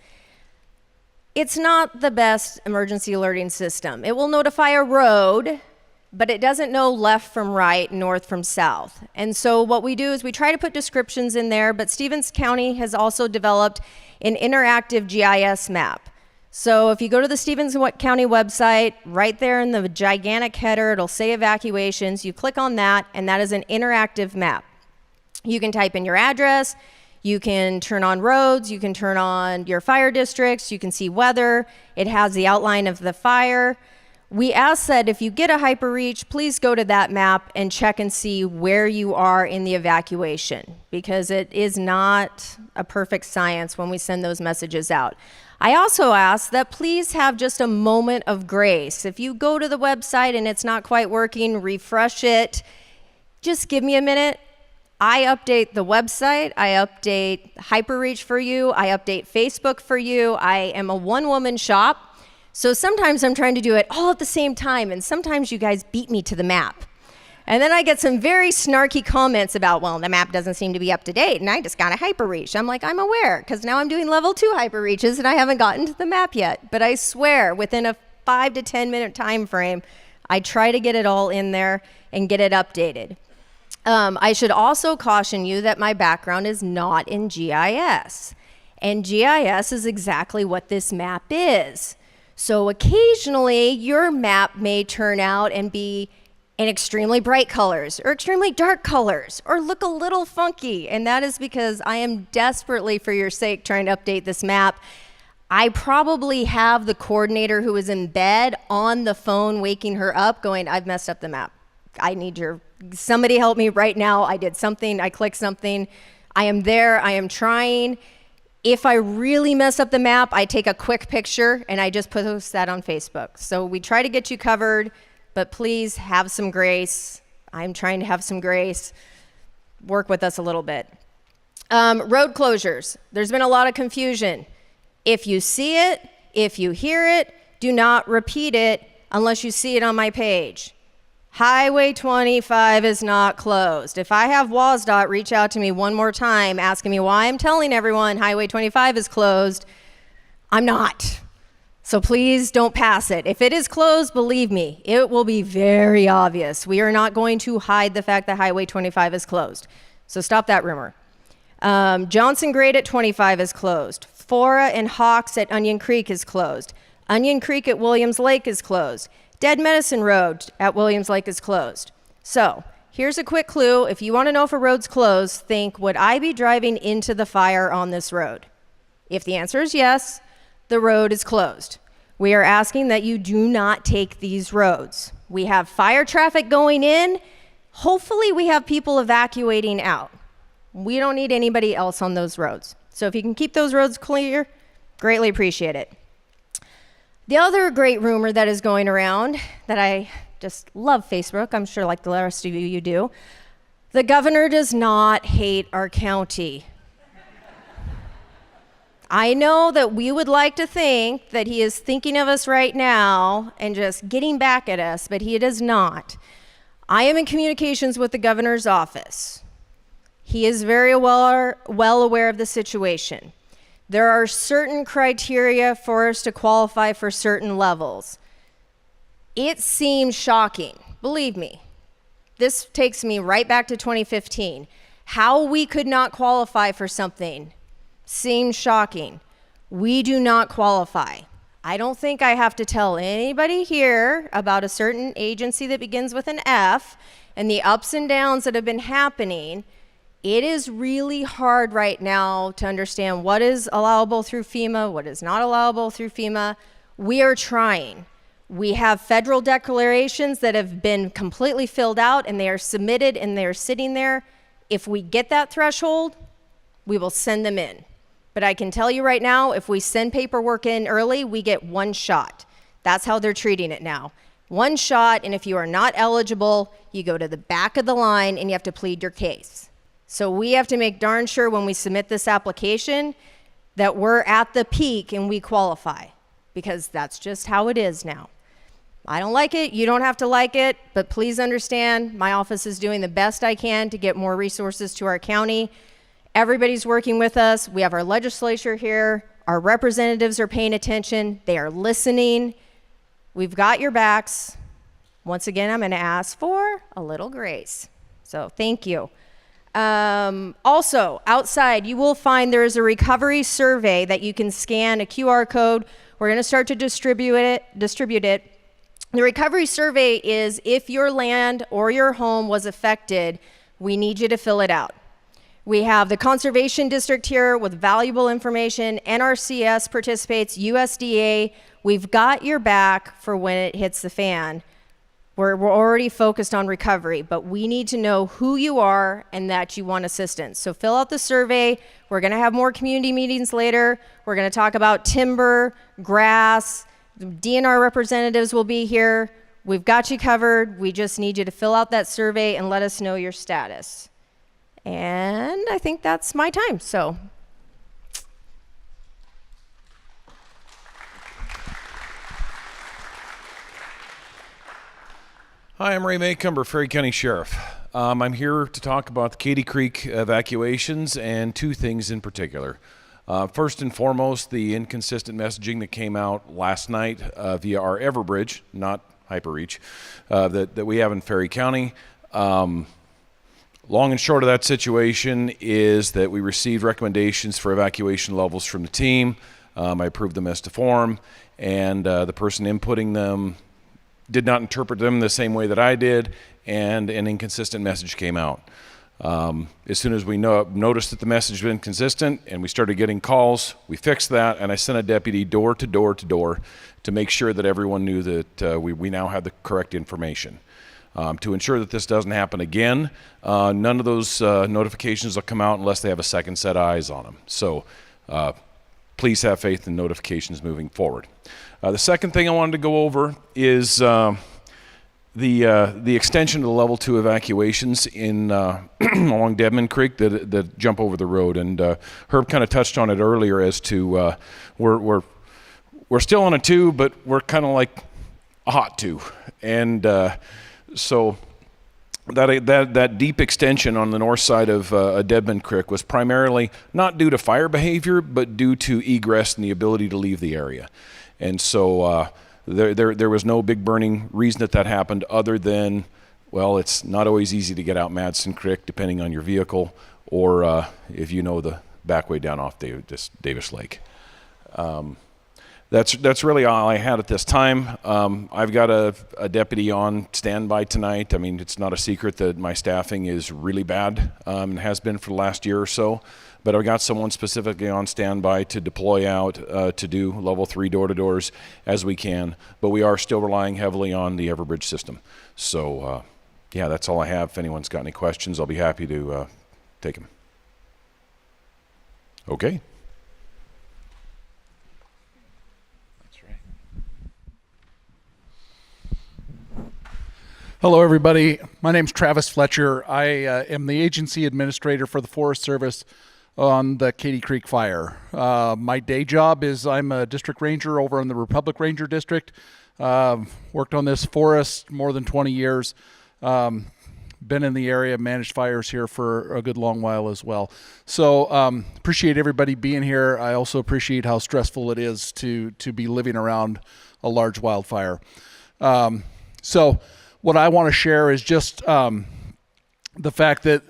It's not the best emergency alerting system. It will notify a road, but it doesn't know left from right, north from south. And so what we do is we try to put descriptions in there, but Stevens County has also developed an interactive GIS map. So if you go to the Stevens County website, right there in the gigantic header, it'll say evacuations. You click on that, and that is an interactive map. You can type in your address, you can turn on roads, you can turn on your fire districts, you can see weather. It has the outline of the fire. We ask that if you get a hyper reach, please go to that map and check and see where you are in the evacuation, because it is not a perfect science when we send those messages out. I also ask that please have just a moment of grace. If you go to the website and it's not quite working, refresh it. Just give me a minute. I update the website, I update HyperReach for you, I update Facebook for you. I am a one-woman shop, so sometimes I'm trying to do it all at the same time, and sometimes you guys beat me to the map. And then I get some very snarky comments about, well, the map doesn't seem to be up to date, and I just got a hyper reach. I'm like, I'm aware, because now I'm doing level 2 hyper reaches, and I haven't gotten to the map yet. But I swear, within a 5 to 10 minute time frame, I try to get it all in there and get it updated. I should also caution you that my background is not in GIS. And GIS is exactly what this map is. So occasionally your map may turn out and be in extremely bright colors or extremely dark colors or look a little funky. And that is because I am desperately, for your sake, trying to update this map. I probably have the coordinator who is in bed on the phone waking her up going, I've messed up the map. I need somebody help me right now. I did something, I clicked something. I am there, I am trying. If I really mess up the map, I take a quick picture and I just post that on Facebook. So we try to get you covered, but please have some grace. I'm trying to have some grace. Work with us a little bit. Road closures. There's been a lot of confusion. If you see it, if you hear it, do not repeat it unless you see it on my page. Highway 25 is not closed. If I have WASDOT reach out to me one more time asking me why I'm telling everyone Highway 25 is closed, I'm not. So please don't pass it. If it is closed, believe me, it will be very obvious. We are not going to hide the fact that Highway 25 is closed. So stop that rumor. Johnson Grade at 25 is closed. Fora and Hawks at Onion Creek is closed. Onion Creek at Williams Lake is closed. Dead Medicine Road at Williams Lake is closed. So here's a quick clue. If you want to know if a road's closed, think, would I be driving into the fire on this road? If the answer is yes, the road is closed. We are asking that you do not take these roads. We have fire traffic going in. Hopefully we have people evacuating out. We don't need anybody else on those roads. So if you can keep those roads clear, greatly appreciate it. The other great rumor that is going around, that I just love Facebook, I'm sure like the rest of you do, the governor does not hate our county. I know that we would like to think that he is thinking of us right now and just getting back at us, but he does not. I am in communications with the governor's office. He is very well aware of the situation. There are certain criteria for us to qualify for certain levels. It seems shocking, believe me. This takes me right back to 2015. How we could not qualify for something seems shocking. We do not qualify. I don't think I have to tell anybody here about a certain agency that begins with an F and the ups and downs that have been happening. It is really hard right now to understand what is allowable through FEMA, what is not allowable through FEMA. We are trying. We have federal declarations that have been completely filled out and they are submitted and they are sitting there. If we get that threshold, we will send them in. But I can tell you right now, if we send paperwork in early, we get one shot. That's how they're treating it now. One shot, and if you are not eligible, you go to the back of the line and you have to plead your case. So we have to make darn sure when we submit this application that we're at the peak and we qualify, because that's just how it is now. I don't like it, you don't have to like it, but please understand my office is doing the best I can to get more resources to our county. Everybody's working with us. We have our legislature here. Our representatives are paying attention. They are listening. We've got your backs. Once again, I'm going to ask for a little grace. So thank you. Also, outside, you will find there is a recovery survey that you can scan, a QR code. We're going to start to distribute it. The recovery survey is if your land or your home was affected, we need you to fill it out. We have the Conservation District here with valuable information. NRCS participates, USDA. We've got your back for when it hits the fan. We're already focused on recovery, but we need to know who you are and that you want assistance. So fill out the survey. We're going to have more community meetings later. We're going to talk about timber, grass. DNR representatives will be here. We've got you covered. We just need you to fill out that survey and let us know your status. And I think that's my time, so. Hi, I'm Ray Maycumber, Ferry County Sheriff. I'm here to talk about the Katy Creek evacuations and two things in particular. First and foremost, the inconsistent messaging that came out last night via our Everbridge, not HyperReach, that we have in Ferry County. Long and short of that situation is that we received recommendations for evacuation levels from the team. I approved them as to form, and the person inputting them did not interpret them the same way that I did, and an inconsistent message came out. As soon as we noticed that the message was inconsistent and we started getting calls, we fixed that, and I sent a deputy door to door to door to make sure that everyone knew that we now had the correct information. To ensure that this doesn't happen again, none of those notifications will come out unless they have a second set of eyes on them. So please have faith in notifications moving forward. The second thing I wanted to go over is the extension of the level 2 evacuations in along Deadman Creek that jump over the road, and Herb kind of touched on it earlier as to we're still on a 2, but we're kind of like a hot 2, and so that deep extension on the north side of Deadman Creek was primarily not due to fire behavior, but due to egress and the ability to leave the area, and so. There was no big burning reason that happened other than, well, it's not always easy to get out Madison Creek depending on your vehicle or if you know the back way down off Davis Lake. That's really all I had at this time. I've got a deputy on standby tonight. I mean, it's not a secret that my staffing is really bad and has been for the last year or so. But I've got someone specifically on standby to deploy out to do level 3 door-to-doors as we can. But we are still relying heavily on the Everbridge system. So, yeah, that's all I have. If anyone's got any questions, I'll be happy to take them. Okay. That's right. Hello, everybody. My name's Travis Fletcher. I am the agency administrator for the Forest Service on the Katy Creek fire. My day job is I'm a district ranger over in the Republic Ranger District. Worked on this forest more than 20 years. Been in the area, managed fires here for a good long while as well. So appreciate everybody being here. I also appreciate how stressful it is to be living around a large wildfire. So what I want to share is just the fact that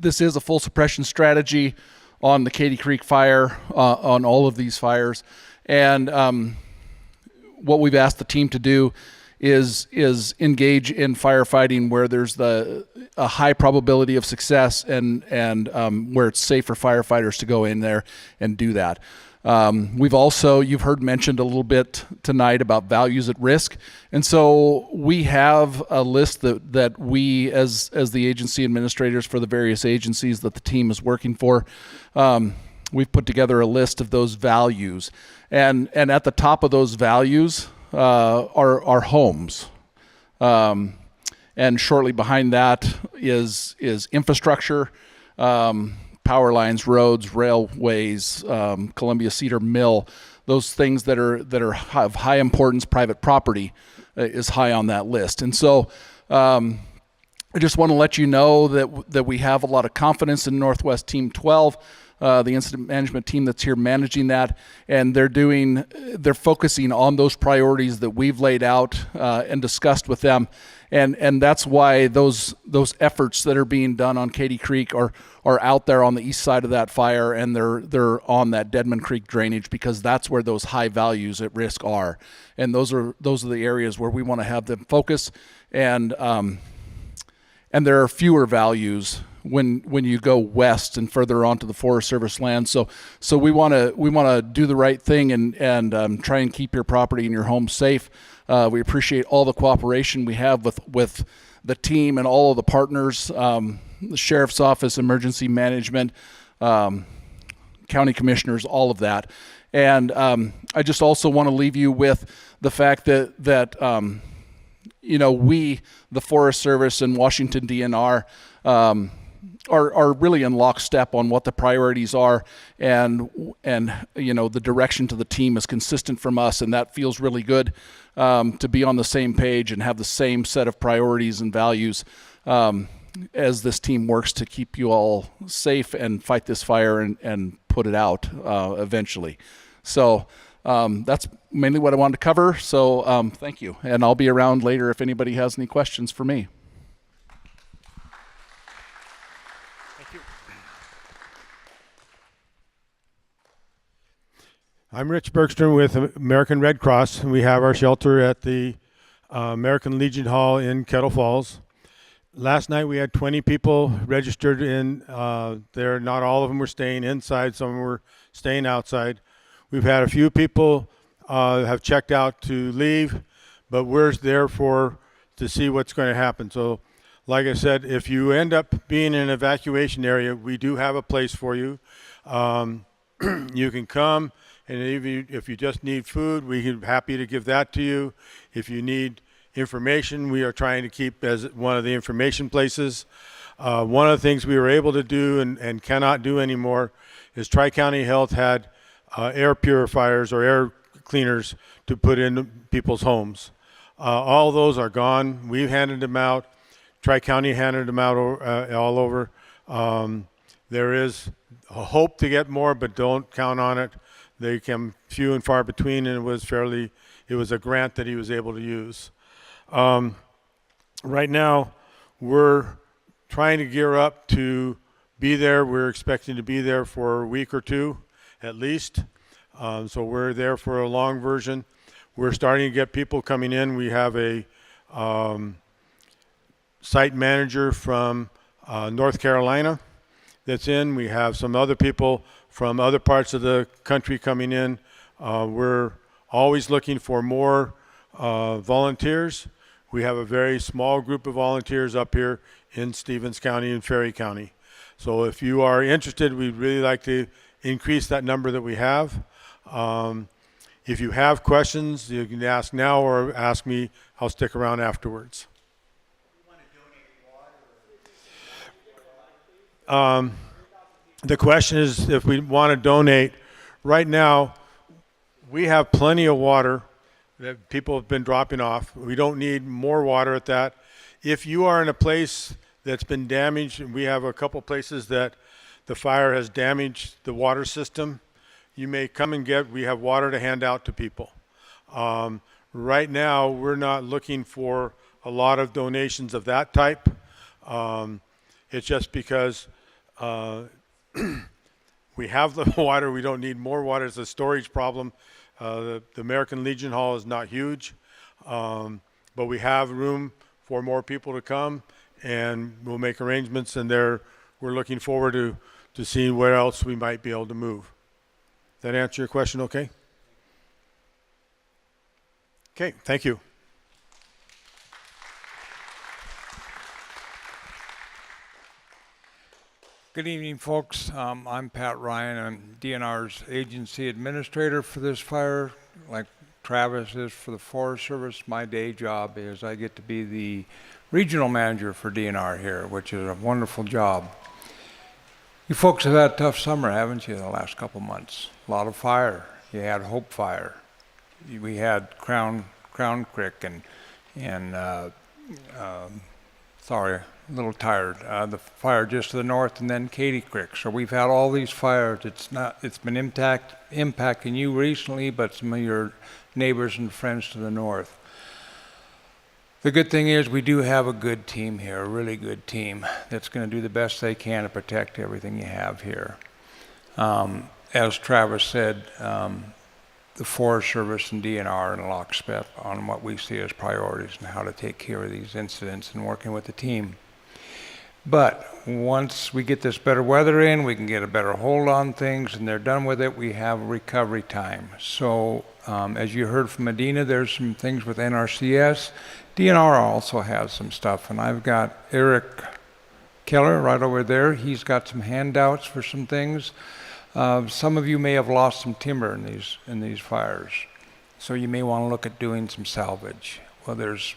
this is a full suppression strategy on the Katy Creek fire, on all of these fires. And what we've asked the team to do is engage in firefighting where there's a high probability of success and where it's safe for firefighters to go in there and do that. We've also, you've heard mentioned a little bit tonight about values at risk. And so we have a list that we, as the agency administrators for the various agencies that the team is working for, we've put together a list of those values. And at the top of those values are homes. And shortly behind that is infrastructure, power lines, roads, railways, Columbia Cedar Mill, those things that are of high importance. Private property is high on that list. And so I just want to let you know that we have a lot of confidence in Northwest Team 12, the incident management team that's here managing that, and they're focusing on those priorities that we've laid out and discussed with them. And that's why those efforts that are being done on Katy Creek are out there on the east side of that fire, and they're on that Deadman Creek drainage, because that's where those high values at risk are. And those are the areas where we want to have them focus. And there are fewer values when you go west and further onto the Forest Service land. So we want to do the right thing and try and keep your property and your home safe. We appreciate all the cooperation we have with the team and all of the partners, the Sheriff's Office, Emergency Management, County Commissioners, all of that. And I just also want to leave you with the fact that we, the Forest Service and Washington DNR, are really in lockstep on what the priorities are, and the direction to the team is consistent from us, and that feels really good to be on the same page and have the same set of priorities and values as this team works to keep you all safe and fight this fire and put it out eventually. So that's mainly what I wanted to cover. So thank you, and I'll be around later if anybody has any questions for me. I'm Rich Bergstrom with American Red Cross, and we have our shelter at the American Legion Hall in Kettle Falls. Last night we had 20 people registered in there. Not all of them were staying inside, some were staying outside. We've had a few people have checked out to leave, but we're there to see what's going to happen. So like I said, if you end up being in an evacuation area, we do have a place for you. You can come, and if you just need food, we're happy to give that to you. If you need information, we are trying to keep as one of the information places. One of the things we were able to do and cannot do anymore is Tri-County Health had air purifiers or air cleaners to put in people's homes. All those are gone. We've handed them out. Tri-County handed them out all over. There is a hope to get more, but don't count on it. They come few and far between, and it was a grant that he was able to use. Right now, we're trying to gear up to be there. We're expecting to be there for a week or two, at least. So we're there for a long version. We're starting to get people coming in. We have a site manager from North Carolina that's in. We have some other people from other parts of the country coming in. We're always looking for more volunteers. We have a very small group of volunteers up here in Stevens County and Ferry County. So if you are interested, we'd really like to increase that number that we have. If you have questions, you can ask now or ask me. I'll stick around afterwards. The question is if we want to donate. Right now, we have plenty of water that people have been dropping off. We don't need more water at that. If you are in a place that's been damaged, and we have a couple places that the fire has damaged the water system, you may come and we have water to hand out to people. Right now, we're not looking for a lot of donations of that type. It's just because we have the water, we don't need more water. It's a storage problem. The American Legion Hall is not huge, but we have room for more people to come, and we'll make arrangements, and we're looking forward to seeing where else we might be able to move. That answer your question okay? Okay, thank you. Good evening, folks. I'm Pat Ryan. I'm DNR's agency administrator for this fire, like Travis is for the Forest Service. My day job is I get to be the regional manager for DNR here, which is a wonderful job. You folks have had a tough summer, haven't you, the last couple months? A lot of fire. You had Hope Fire. We had Crown Creek and sorry, a little tired. The fire just to the north, and then Katy Creek. So we've had all these fires. It's been impacting you recently, but some of your neighbors and friends to the north. The good thing is we do have a good team here, a really good team that's going to do the best they can to protect everything you have here. As Travis said, the Forest Service and DNR are in lockstep on what we see as priorities and how to take care of these incidents and working with the team. But once we get this better weather in, we can get a better hold on things, and they're done with it, we have recovery time. So as you heard from Medina, there's some things with NRCS. DNR also has some stuff, and I've got Eric Keller right over there. He's got some handouts for some things. Some of you may have lost some timber in these fires, so you may want to look at doing some salvage. Well, there's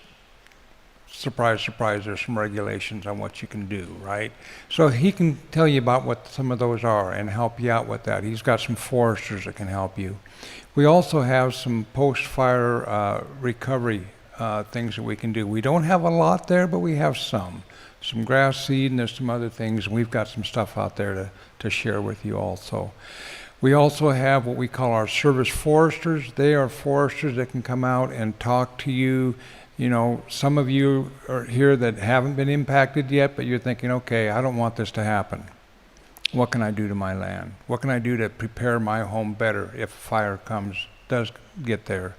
surprise, surprise, there's some regulations on what you can do, right? So he can tell you about what some of those are and help you out with that. He's got some foresters that can help you. We also have some post-fire recovery things that we can do. We don't have a lot there, but we have some grass seed, and there's some other things, and we've got some stuff out there to share with you also. We also have what we call our service foresters. They are foresters that can come out and talk to you. You know, some of you are here that haven't been impacted yet, but you're thinking, okay, I don't want this to happen. what can I do to my land? What can I do to prepare my home better if a fire does get there?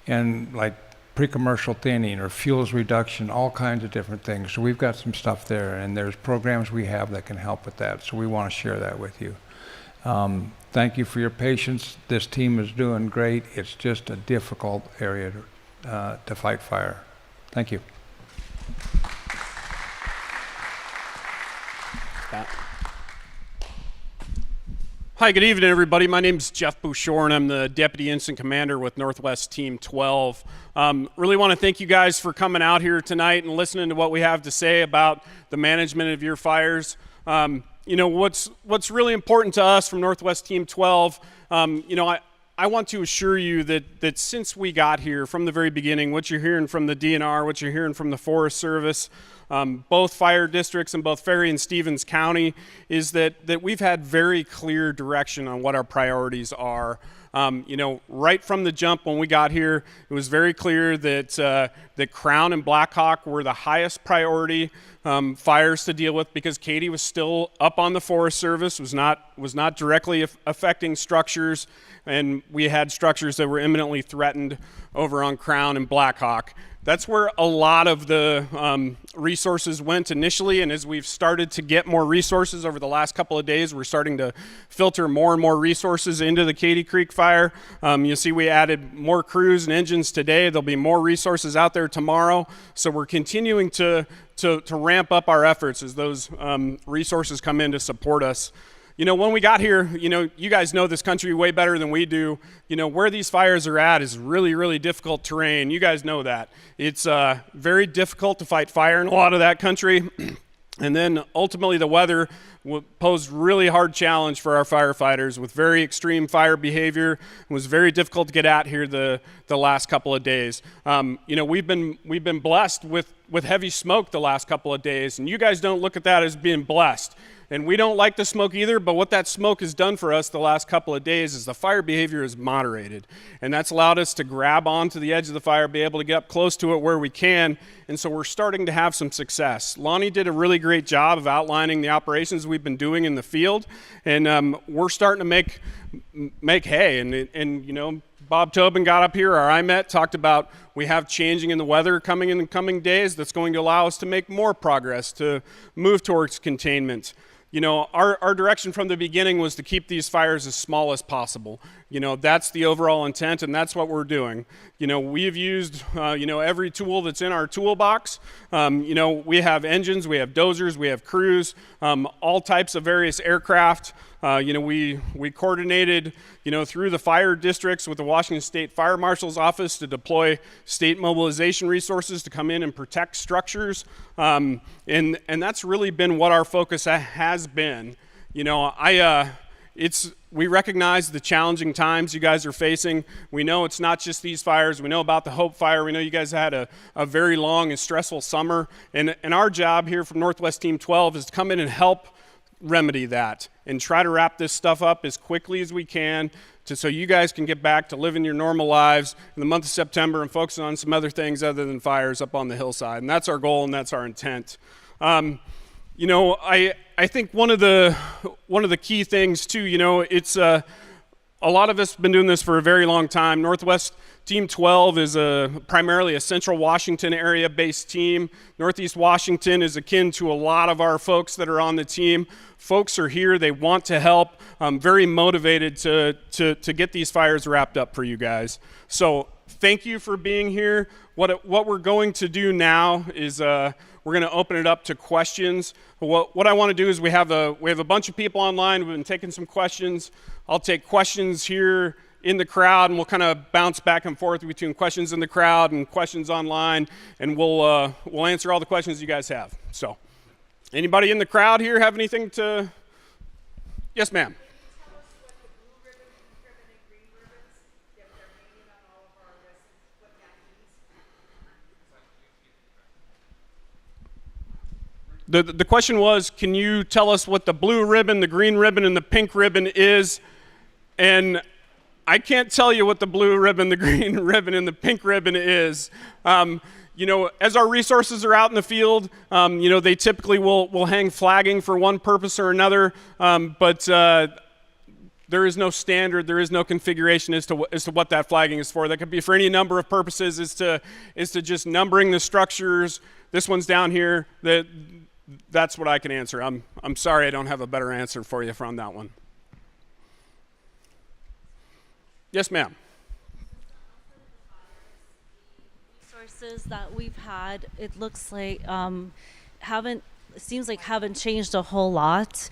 And like pre-commercial thinning or fuels reduction, all kinds of different things. So we've got some stuff there, and there's programs we have that can help with that. So we want to share that with you. Thank you for your patience. This team is doing great. It's just a difficult area to fight fire. Thank you. Hi, good evening, everybody. My name is Jeff Bouchard, and I'm the Deputy Ensign Commander with Northwest Team 12. Really want to thank you guys for coming out here tonight and listening to what we have to say about the management of your fires. You know, what's really important to us from Northwest Team 12, you know, I want to assure you that since we got here from the very beginning, what you're hearing from the DNR, what you're hearing from the Forest Service, both fire districts in both Ferry and Stevens County, is that we've had very clear direction on what our priorities are. You know, right from the jump when we got here, it was very clear that Crown and Blackhawk were the highest priority fires to deal with, because Katy was still up on the Forest Service, was not directly affecting structures, and we had structures that were imminently threatened over on Crown and Blackhawk. That's where a lot of the resources went initially, and as we've started to get more resources over the last couple of days, we're starting to filter more and more resources into the Katy Creek fire. You see we added more crews and engines today. There'll be more resources out there tomorrow, so we're continuing to ramp up our efforts as those resources come in to support us. You know, when we got here, you know, you guys know this country way better than we do. You know, where these fires are at is really, really difficult terrain. You guys know that. It's very difficult to fight fire in a lot of that country. And then ultimately the weather posed really hard challenge for our firefighters with very extreme fire behavior. It was very difficult to get at here the last couple of days. You know, we've been blessed with heavy smoke the last couple of days, and you guys don't look at that as being blessed. And we don't like the smoke either, but what that smoke has done for us the last couple of days is the fire behavior is moderated. And that's allowed us to grab onto the edge of the fire, be able to get up close to it where we can. And so we're starting to have some success. Lonnie did a really great job of outlining the operations we've been doing in the field. And we're starting to make hay. And you know, Bob Tobin got up here, our IMET, talked about we have changing in the weather coming in the coming days that's going to allow us to make more progress, to move towards containment. You know, our direction from the beginning was to keep these fires as small as possible. You know, that's the overall intent, and that's what we're doing. You know, we've used, you know, every tool that's in our toolbox. You know, we have engines, we have dozers, we have crews, all types of various aircraft. You know, we coordinated, you know, through the fire districts with the Washington State Fire Marshal's Office to deploy state mobilization resources to come in and protect structures. And that's really been what our focus has been. You know, we recognize the challenging times you guys are facing. We know it's not just these fires. We know about the Hope Fire. We know you guys had a very long and stressful summer. And our job here from Northwest Team 12 is to come in and help remedy that and try to wrap this stuff up as quickly as we can so you guys can get back to living your normal lives in the month of September and focusing on some other things other than fires up on the hillside. And that's our goal and that's our intent. You know, I think one of the key things too, you know, it's a lot of us have been doing this for a very long time. Northwest Team 12 is primarily a Central Washington area based team. Northeast Washington is akin to a lot of our folks that are on the team. Folks are here, they want to help, very motivated to get these fires wrapped up for you guys. So thank you for being here. What we're going to do now is we're going to open it up to questions. What I want to do is we have a bunch of people online. We've been taking some questions. I'll take questions here in the crowd, and we'll kind of bounce back and forth between questions in the crowd and questions online, and we'll answer all the questions you guys have. So, anybody in the crowd here have anything to? Yes, ma'am. The question was, can you tell us what the blue ribbon, the green ribbon, and the pink ribbon is? And I can't tell you what the blue ribbon, the green ribbon, and the pink ribbon is. as our resources are out in the field, they typically will hang flagging for one purpose or another, but there is no standard, there is no configuration as to what that flagging is for. That could be for any number of purposes, is to just numbering the structures. This one's down here. That's what I can answer. I'm sorry I don't have a better answer for you from that one. Yes, ma'am. Resources that we've had, it looks like haven't changed a whole lot,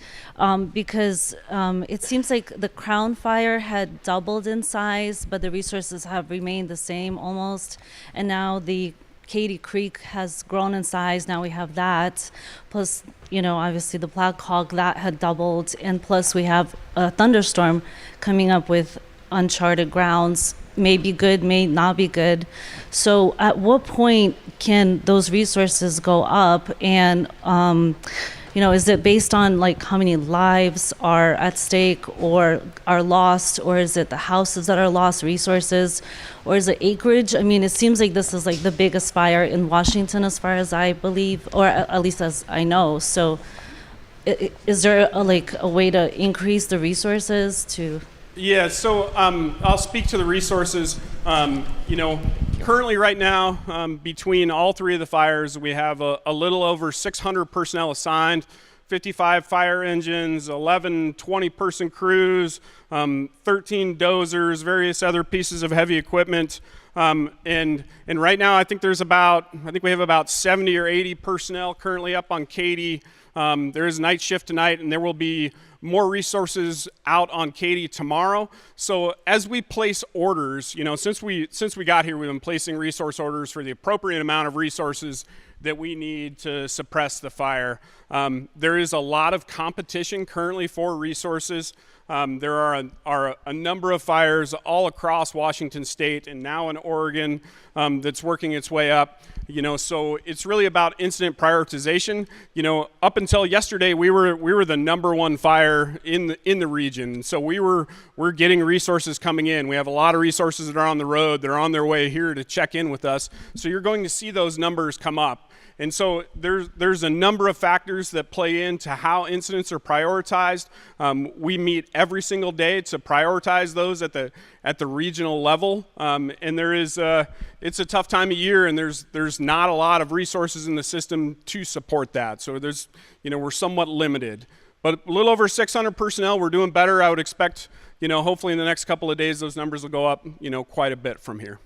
because it seems like the Crown Fire had doubled in size, but the resources have remained the same almost, and now the Katy Creek has grown in size. Now we have that, plus obviously the Blackhawk, that had doubled, and plus we have a thunderstorm coming up with uncharted grounds. May be good, may not be good. So at what point can those resources go up? And is it based on like how many lives are at stake or are lost, or is it the houses that are lost, resources, or is it acreage? I mean, it seems like this is like the biggest fire in Washington as far as I believe, or at least as I know. So is there a way to increase the resources to? Yeah, so I'll speak to the resources. Currently right now, between all three of the fires, we have a little over 600 personnel assigned, 55 fire engines, 11 20-person crews, 13 dozers, various other pieces of heavy equipment. And right now, I think we have about 70 or 80 personnel currently up on Katy. There is a night shift tonight, and there will be more resources out on Katy tomorrow. So as we place orders, since we got here, we've been placing resource orders for the appropriate amount of resources that we need to suppress the fire. There is a lot of competition currently for resources. There are a number of fires all across Washington State and now in Oregon that's working its way up. So it's really about incident prioritization. Up until yesterday, we were the number one fire in the region. So we're getting resources coming in. We have a lot of resources that are on the road. They're on their way here to check in with us. So you're going to see those numbers come up. And so there's a number of factors that play into how incidents are prioritized. We meet every single day to prioritize those at the regional level. And it's a tough time of year, and there's not a lot of resources in the system to support that. So we're somewhat limited. But a little over 600 personnel, we're doing better. I would expect, hopefully in the next couple of days, those numbers will go up, quite a bit from here.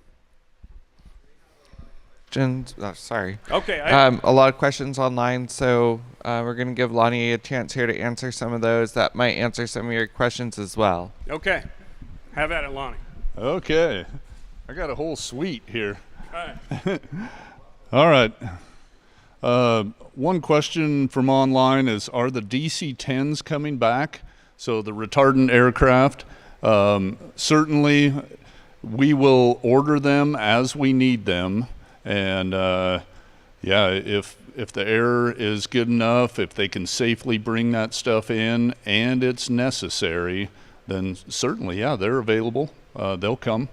Sorry. Okay. A lot of questions online, so we're going to give Lonnie a chance here to answer some of those. That might answer some of your questions as well. Okay. Have at it, Lonnie. Okay. I got a whole suite here. All right. All right. One question from online is, are the DC-10s coming back? So the retardant aircraft. Certainly, we will order them as we need them. And if the air is good enough, if they can safely bring that stuff in and it's necessary, then certainly, they're available. They'll come.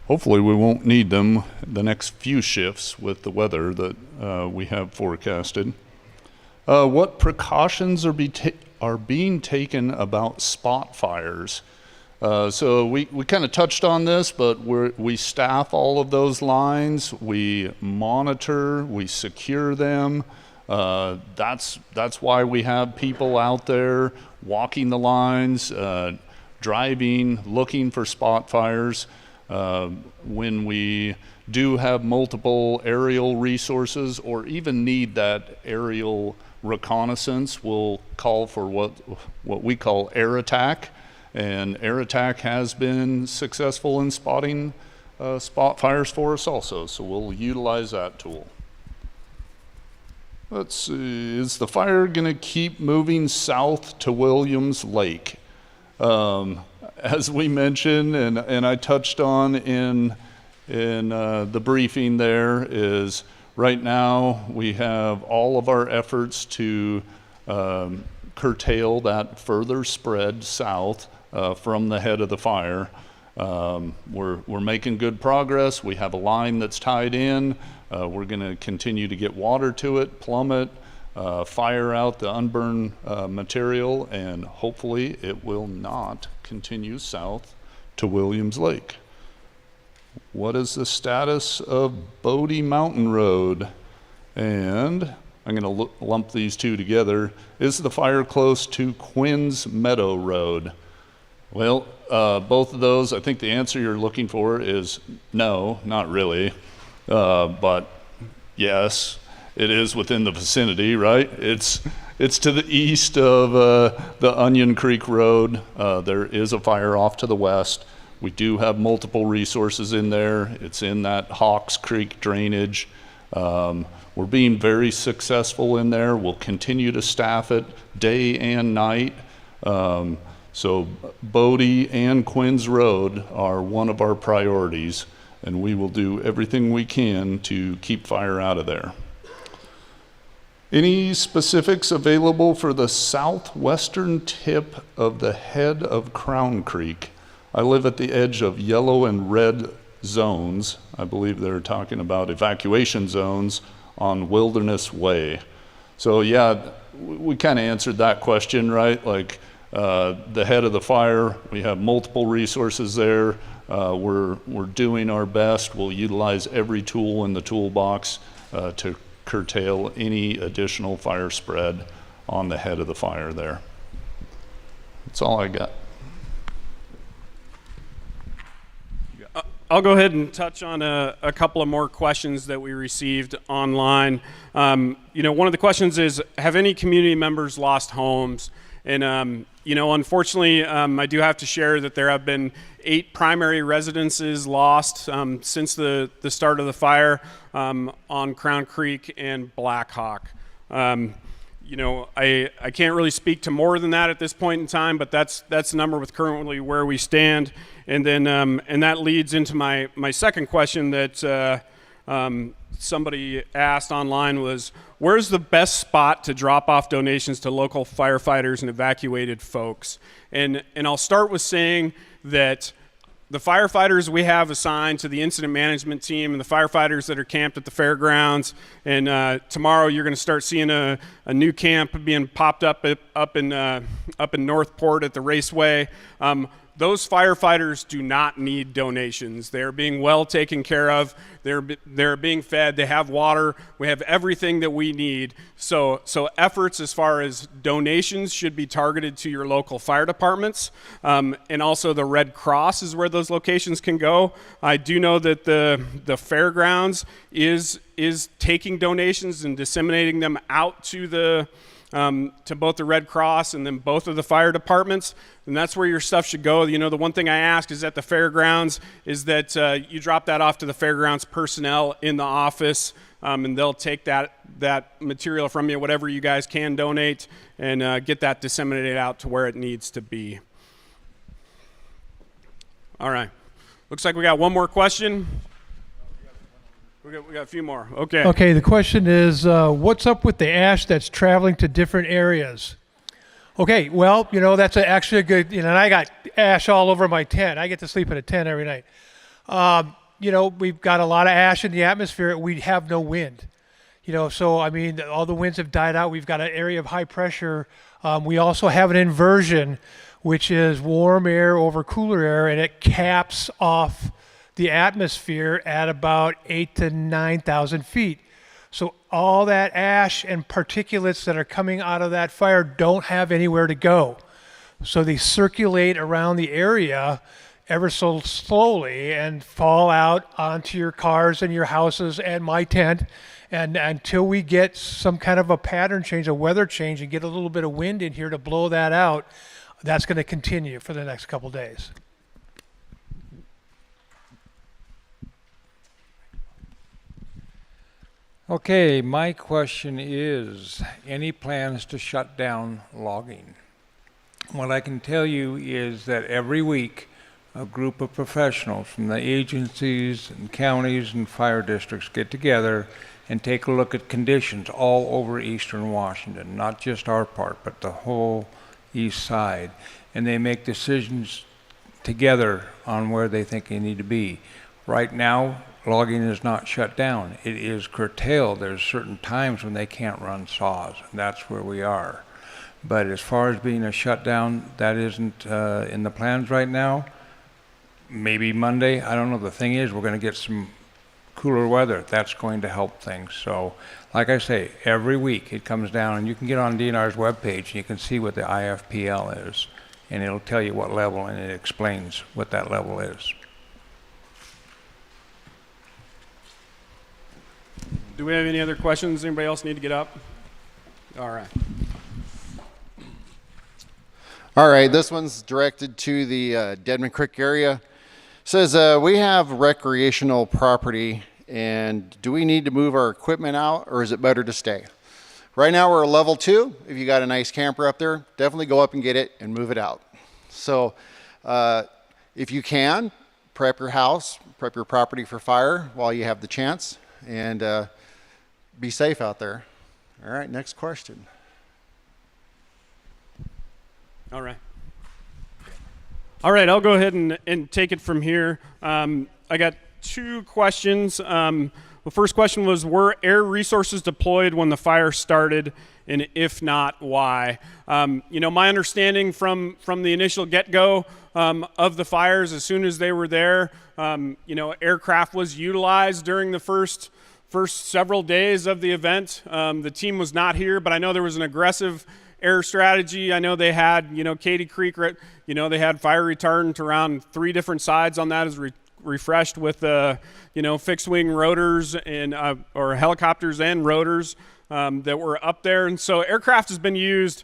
Hopefully we won't need them the next few shifts with the weather that we have forecasted. What precautions are being taken about spot fires? So we kind of touched on this, but we staff all of those lines. We monitor, we secure them. That's why we have people out there walking the lines, driving, looking for spot fires. When we do have multiple aerial resources or even need that aerial reconnaissance, we'll call for what we call air attack. And air attack has been successful in spotting spot fires for us also, so we'll utilize that tool. Let's see, is the fire going to keep moving south to Williams Lake? As we mentioned, and I touched on in the briefing there, is right now we have all of our efforts to curtail that further spread south from the head of the fire. We're making good progress. We have a line that's tied in. We're going to continue to get water to it, plumb it, fire out the unburned material, and hopefully it will not continue south to Williams Lake. What is the status of Bodie Mountain Road? And I'm going to lump these two together. Is the fire close to Quinn's Meadow Road? Well, both of those, I think the answer you're looking for is no, not really. But yes, it is within the vicinity, right? It's to the east of the Onion Creek Road. There is a fire off to the west. We do have multiple resources in there. It's in that Hawks Creek drainage. We're being very successful in there. We'll continue to staff it day and night. So Bodie and Quinn's Road are one of our priorities, and we will do everything we can to keep fire out of there. Any specifics available for the southwestern tip of the head of Crown Creek? I live at the edge of yellow and red zones. I believe they're talking about evacuation zones on Wilderness Way. So yeah, we kind of answered that question, right? Like the head of the fire, we have multiple resources there. We're doing our best. We'll utilize every tool in the toolbox to curtail any additional fire spread on the head of the fire there. That's all I got. I'll go ahead and touch on a couple of more questions that we received online. One of the questions is, have any community members lost homes? And, unfortunately, I do have to share that there have been 8 primary residences lost since the start of the fire on Crown Creek and Blackhawk. I can't really speak to more than that at this point in time, but that's the number with currently where we stand. And then and that leads into my second question that somebody asked online was, where's the best spot to drop off donations to local firefighters and evacuated folks? And I'll start with saying that the firefighters we have assigned to the incident management team and the firefighters that are camped at the fairgrounds, and tomorrow you're going to start seeing a new camp being popped up in Northport at the Raceway. Those firefighters do not need donations. They're being well taken care of. They're being fed. They have water. We have everything that we need. So efforts as far as donations should be targeted to your local fire departments. And also the Red Cross is where those locations can go. I do know that the fairgrounds is taking donations and disseminating them out to both the Red Cross and then both of the fire departments, and that's where your stuff should go. The one thing I ask is at the fairgrounds is that you drop that off to the fairgrounds personnel in the office, and they'll take that material from you, whatever you guys can donate, and get that disseminated out to where it needs to be. All right. Looks like we got one more question. We got a few more. Okay. Okay, the question is, what's up with the ash that's traveling to different areas? Okay, well, that's actually a good, and I got ash all over my tent. I get to sleep in a tent every night. We've got a lot of ash in the atmosphere. We have no wind. So, all the winds have died out. We've got an area of high pressure. We also have an inversion, which is warm air over cooler air, and it caps off the atmosphere at about 8,000 to 9,000 feet. So all that ash and particulates that are coming out of that fire don't have anywhere to go. So they circulate around the area ever so slowly and fall out onto your cars and your houses and my tent. And until we get some kind of a pattern change, a weather change, and get a little bit of wind in here to blow that out, that's going to continue for the next couple days. Okay, my question is, any plans to shut down logging? What I can tell you is that every week, a group of professionals from the agencies and counties and fire districts get together and take a look at conditions all over eastern Washington, not just our part, but the whole east side. And they make decisions together on where they think they need to be. Right now, logging is not shut down. It is curtailed. There's certain times when they can't run saws, and that's where we are. But as far as being a shutdown, that isn't in the plans right now. Maybe Monday, I don't know. The thing is, we're going to get some cooler weather. That's going to help things. So, like I say, every week it comes down, and you can get on DNR's webpage and you can see what the IFPL is, and it'll tell you what level, and it explains what that level is. Do we have any other questions? Anybody else need to get up? All right. All right, this one's directed to the Deadman Creek area. It says, we have recreational property, and do we need to move our equipment out, or is it better to stay? Right now we're a level 2. If you got a nice camper up there, definitely go up and get it and move it out. So if you can, prep your house, prep your property for fire while you have the chance, and be safe out there. All right, next question. All right. All right, I'll go ahead and take it from here. I got 2 questions. The first question was, were air resources deployed when the fire started? And if not, why? My understanding from the initial get-go of the fires, as soon as they were there, aircraft was utilized during the first several days of the event. The team was not here, but I know there was an aggressive air strategy. I know they had, Katy Creek, they had fire retardant around 3 different sides on that is refreshed with, fixed wing rotors and or helicopters and rotors that were up there. And so aircraft has been used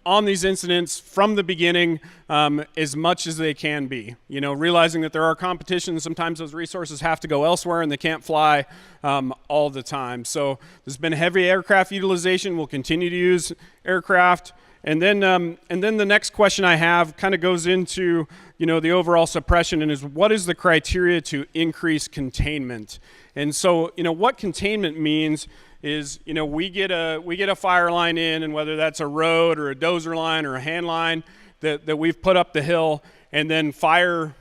on these incidents from the beginning as much as they can be. Realizing that there are competitions, sometimes those resources have to go elsewhere and they can't fly all the time. So there's been heavy aircraft utilization. We'll continue to use aircraft. And then the next question I have kind of goes into, the overall suppression, and is what is the criteria to increase containment? And so, what containment means is, we get a fire line in, and whether that's a road or a dozer line or a hand line that we've put up the hill, and then fire,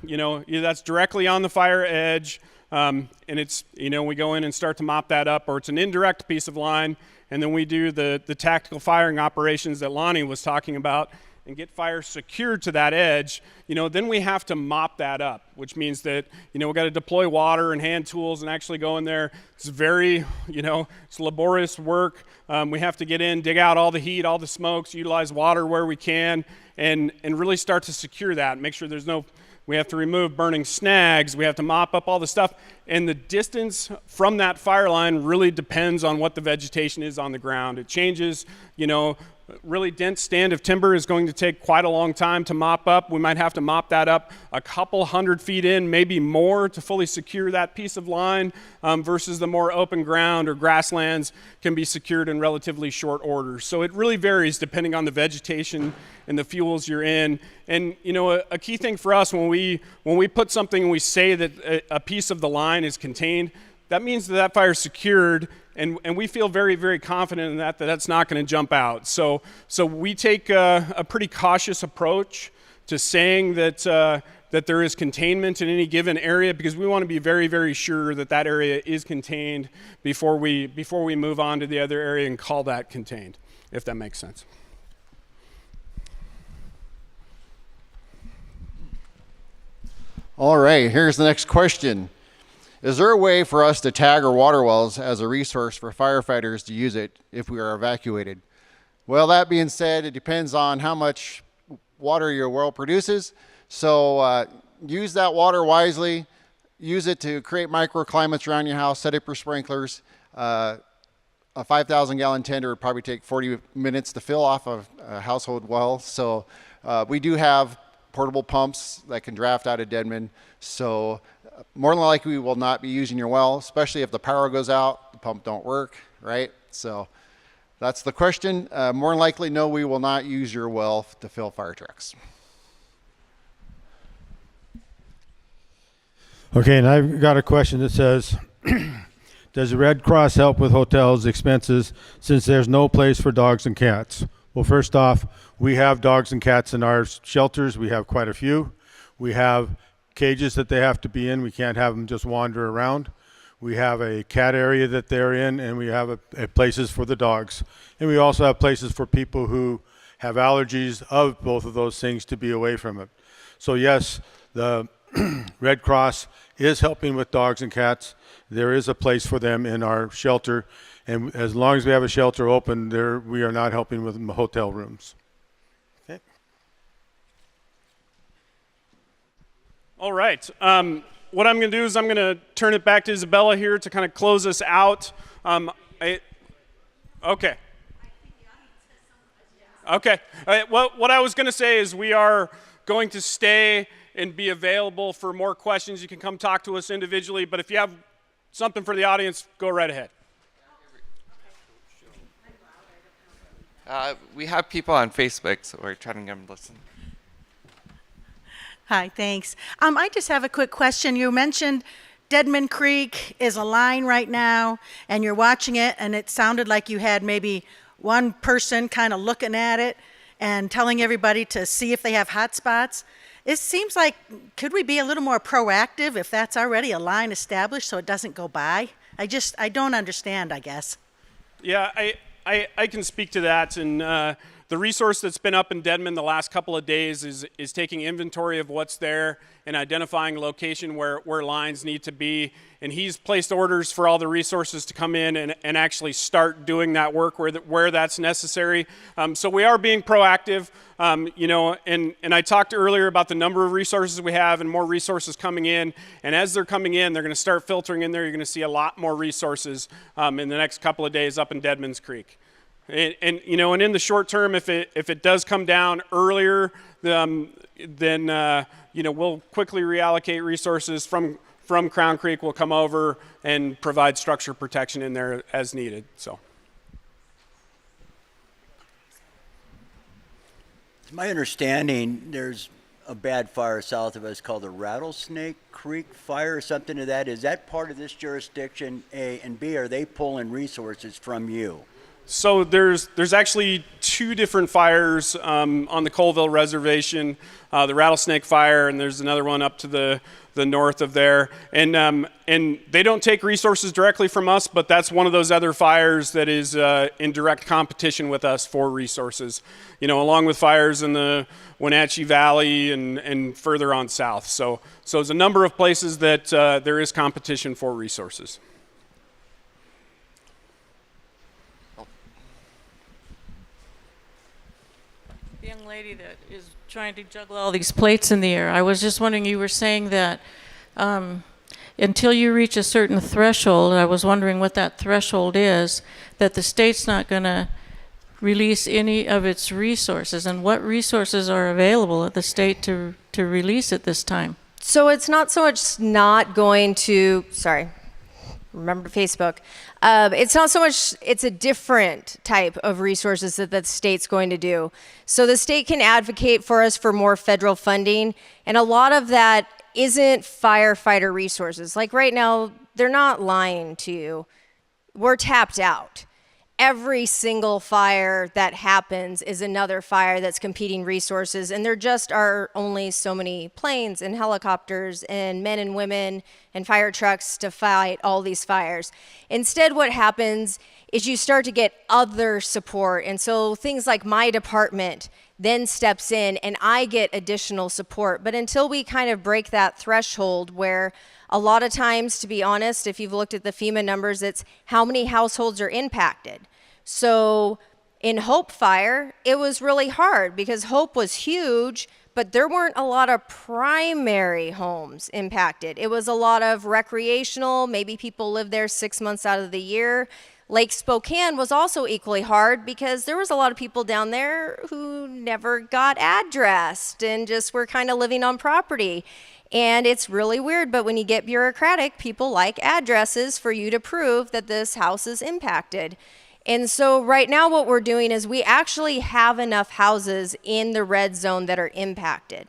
that's directly on the fire edge, and it's, we go in and start to mop that up, or it's an indirect piece of line, and then we do the tactical firing operations that Lonnie was talking about and get fire secured to that edge, then we have to mop that up, which means that, we've got to deploy water and hand tools and actually go in there. It's very, it's laborious work. We have to get in, dig out all the heat, all the smokes, utilize water where we can, and really start to secure that, make sure there's no, we have to remove burning snags, we have to mop up all the stuff, and the distance from that fire line really depends on what the vegetation is on the ground. It changes, really dense stand of timber is going to take quite a long time to mop up. We might have to mop that up a couple 100 feet in, maybe more, to fully secure that piece of line, versus the more open ground or grasslands can be secured in relatively short order. So it really varies depending on the vegetation and the fuels you're in. And a key thing for us when we put something and we say that a piece of the line is contained, that means that fire is secured, and we feel very, very confident in that that's not going to jump out. So we take a pretty cautious approach to saying that there is containment in any given area, because we want to be very, very sure that that area is contained before we move on to the other area and call that contained, if that makes sense. All right, here's the next question. Is there a way for us to tag our water wells as a resource for firefighters to use it if we are evacuated? Well, that being said, it depends on how much water your well produces. So use that water wisely. Use it to create microclimates around your house. Set up your sprinklers. A 5,000 gallon tender would probably take 40 minutes to fill off of a household well. So we do have portable pumps that can draft out of Deadman. So more than likely we will not be using your well, especially if the power goes out, the pump don't work, right? So that's the question. More than likely, no, we will not use your well to fill fire trucks. Okay, and I've got a question that says, does the Red Cross help with hotels expenses since there's no place for dogs and cats? Well, first off, we have dogs and cats in our shelters. We have quite a few. We have cages that they have to be in. We can't have them just wander around. We have a cat area that they're in, and we have places for the dogs. And we also have places for people who have allergies of both of those things to be away from it. So yes, the Red Cross is helping with dogs and cats. There is a place for them in our shelter, and as long as we have a shelter open, we are not helping with hotel rooms. Okay. All right. What I'm going to do is I'm going to turn it back to Isabella here to kind of close us out. Okay. Okay. What I was going to say is we are going to stay and be available for more questions. You can come talk to us individually, but if you have something for the audience, go right ahead. We have people on Facebook, so we're trying to get them to listen. Hi, thanks. I just have a quick question. You mentioned Deadman Creek is a line right now, and you're watching it, and it sounded like you had maybe one person kind of looking at it and telling everybody to see if they have hot spots. It seems like, could we be a little more proactive if that's already a line established so it doesn't go by? I don't understand, I guess. Yeah, I can speak to that, and the resource that's been up in Deadman the last couple of days is taking inventory of what's there and identifying location where lines need to be. And he's placed orders for all the resources to come in and actually start doing that work where that's necessary. So we are being proactive, and I talked earlier about the number of resources we have and more resources coming in. And as they're coming in, they're going to start filtering in there. You're going to see a lot more resources in the next couple of days up in Deadman's Creek. And in the short term, if it does come down earlier, then we'll quickly reallocate resources from Crown Creek. We'll come over and provide structure protection in there as needed. So, it's my understanding there's a bad fire south of us called the Rattlesnake Creek fire or something to that. Is that part of this jurisdiction, A, and B, are they pulling resources from you? So there's actually two different fires on the Colville Reservation, the Rattlesnake Fire, and there's another one up to the north of there. And they don't take resources directly from us, but that's one of those other fires that is in direct competition with us for resources, along with fires in the Wenatchee Valley and further on south. So there's a number of places that there is competition for resources. Young lady that is trying to juggle all these plates in the air. I was just wondering, you were saying that until you reach a certain threshold, I was wondering what that threshold is, that the state's not going to release any of its resources, and what resources are available at the state to release at this time? So it's not so much not going to, remember Facebook. It's not so much, it's a different type of resources that the state's going to do. So the state can advocate for us for more federal funding, and a lot of that isn't firefighter resources. Like right now, they're not lying to you. We're tapped out. Every single fire that happens is another fire that's competing resources, and there just are only so many planes and helicopters and men and women and fire trucks to fight all these fires. Instead, what happens is you start to get other support, and so things like my department then steps in and I get additional support. But until we kind of break that threshold where a lot of times, to be honest, if you've looked at the FEMA numbers, it's how many households are impacted. So in Hope Fire, it was really hard because Hope was huge, but there weren't a lot of primary homes impacted. It was a lot of recreational, maybe people live there 6 months out of the year. Lake Spokane was also equally hard because there was a lot of people down there who never got addressed and just were kind of living on property. And it's really weird, but when you get bureaucratic, people like addresses for you to prove that this house is impacted. And so right now what we're doing is we actually have enough houses in the red zone that are impacted.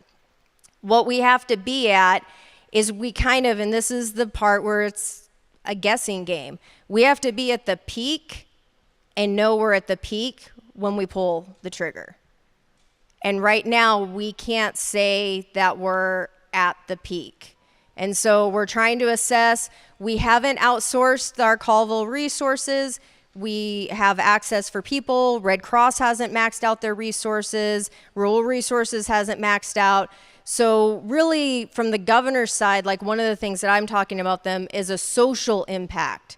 What we have to be at is we kind of, and this is the part where it's a guessing game, we have to be at the peak and know we're at the peak when we pull the trigger. And right now we can't say that we're at the peak. And so we're trying to assess. We haven't outsourced our Colville resources. We have access for people. Red Cross hasn't maxed out their resources. Rural Resources hasn't maxed out. So really, from the governor's side, like one of the things that I'm talking about them is a social impact.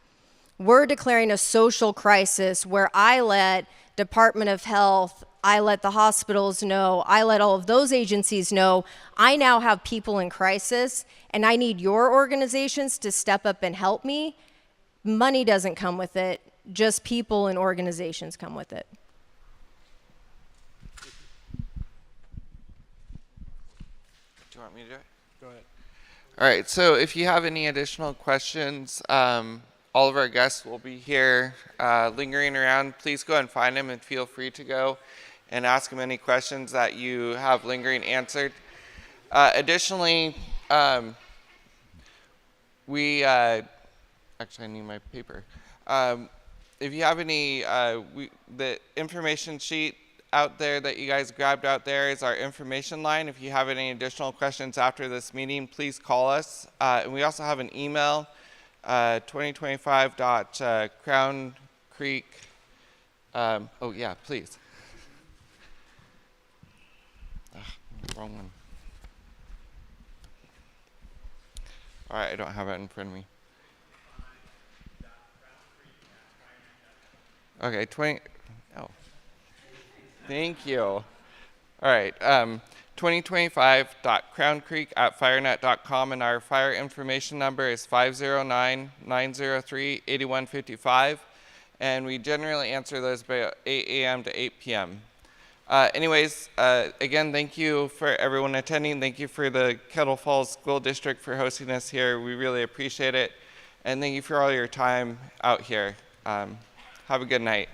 We're declaring a social crisis where I let Department of Health, I let the hospitals know, I let all of those agencies know, I now have people in crisis and I need your organizations to step up and help me. Money doesn't come with it, just people and organizations come with it. Do you want me to do it? Go ahead. All right, so if you have any additional questions, all of our guests will be here lingering around. Please go and find them and feel free to go and ask them any questions that you have lingering answered. Additionally, actually I need my paper. If you have any, the information sheet out there that you guys grabbed out there is our information line. If you have any additional questions after this meeting, please call us. And we also have an email, 2025.Crown Creek. Oh yeah, please. Wrong one. All right, I don't have it in front of me. Okay, thank you. All right, 2025.crowncreek@firenet.com, and our fire information number is 509-903-8155, and we generally answer those by 8 a.m. to 8 p.m. Anyways, again, thank you for everyone attending. Thank you for the Kettle Falls School District for hosting us here. We really appreciate it, and thank you for all your time out here. Have a good night.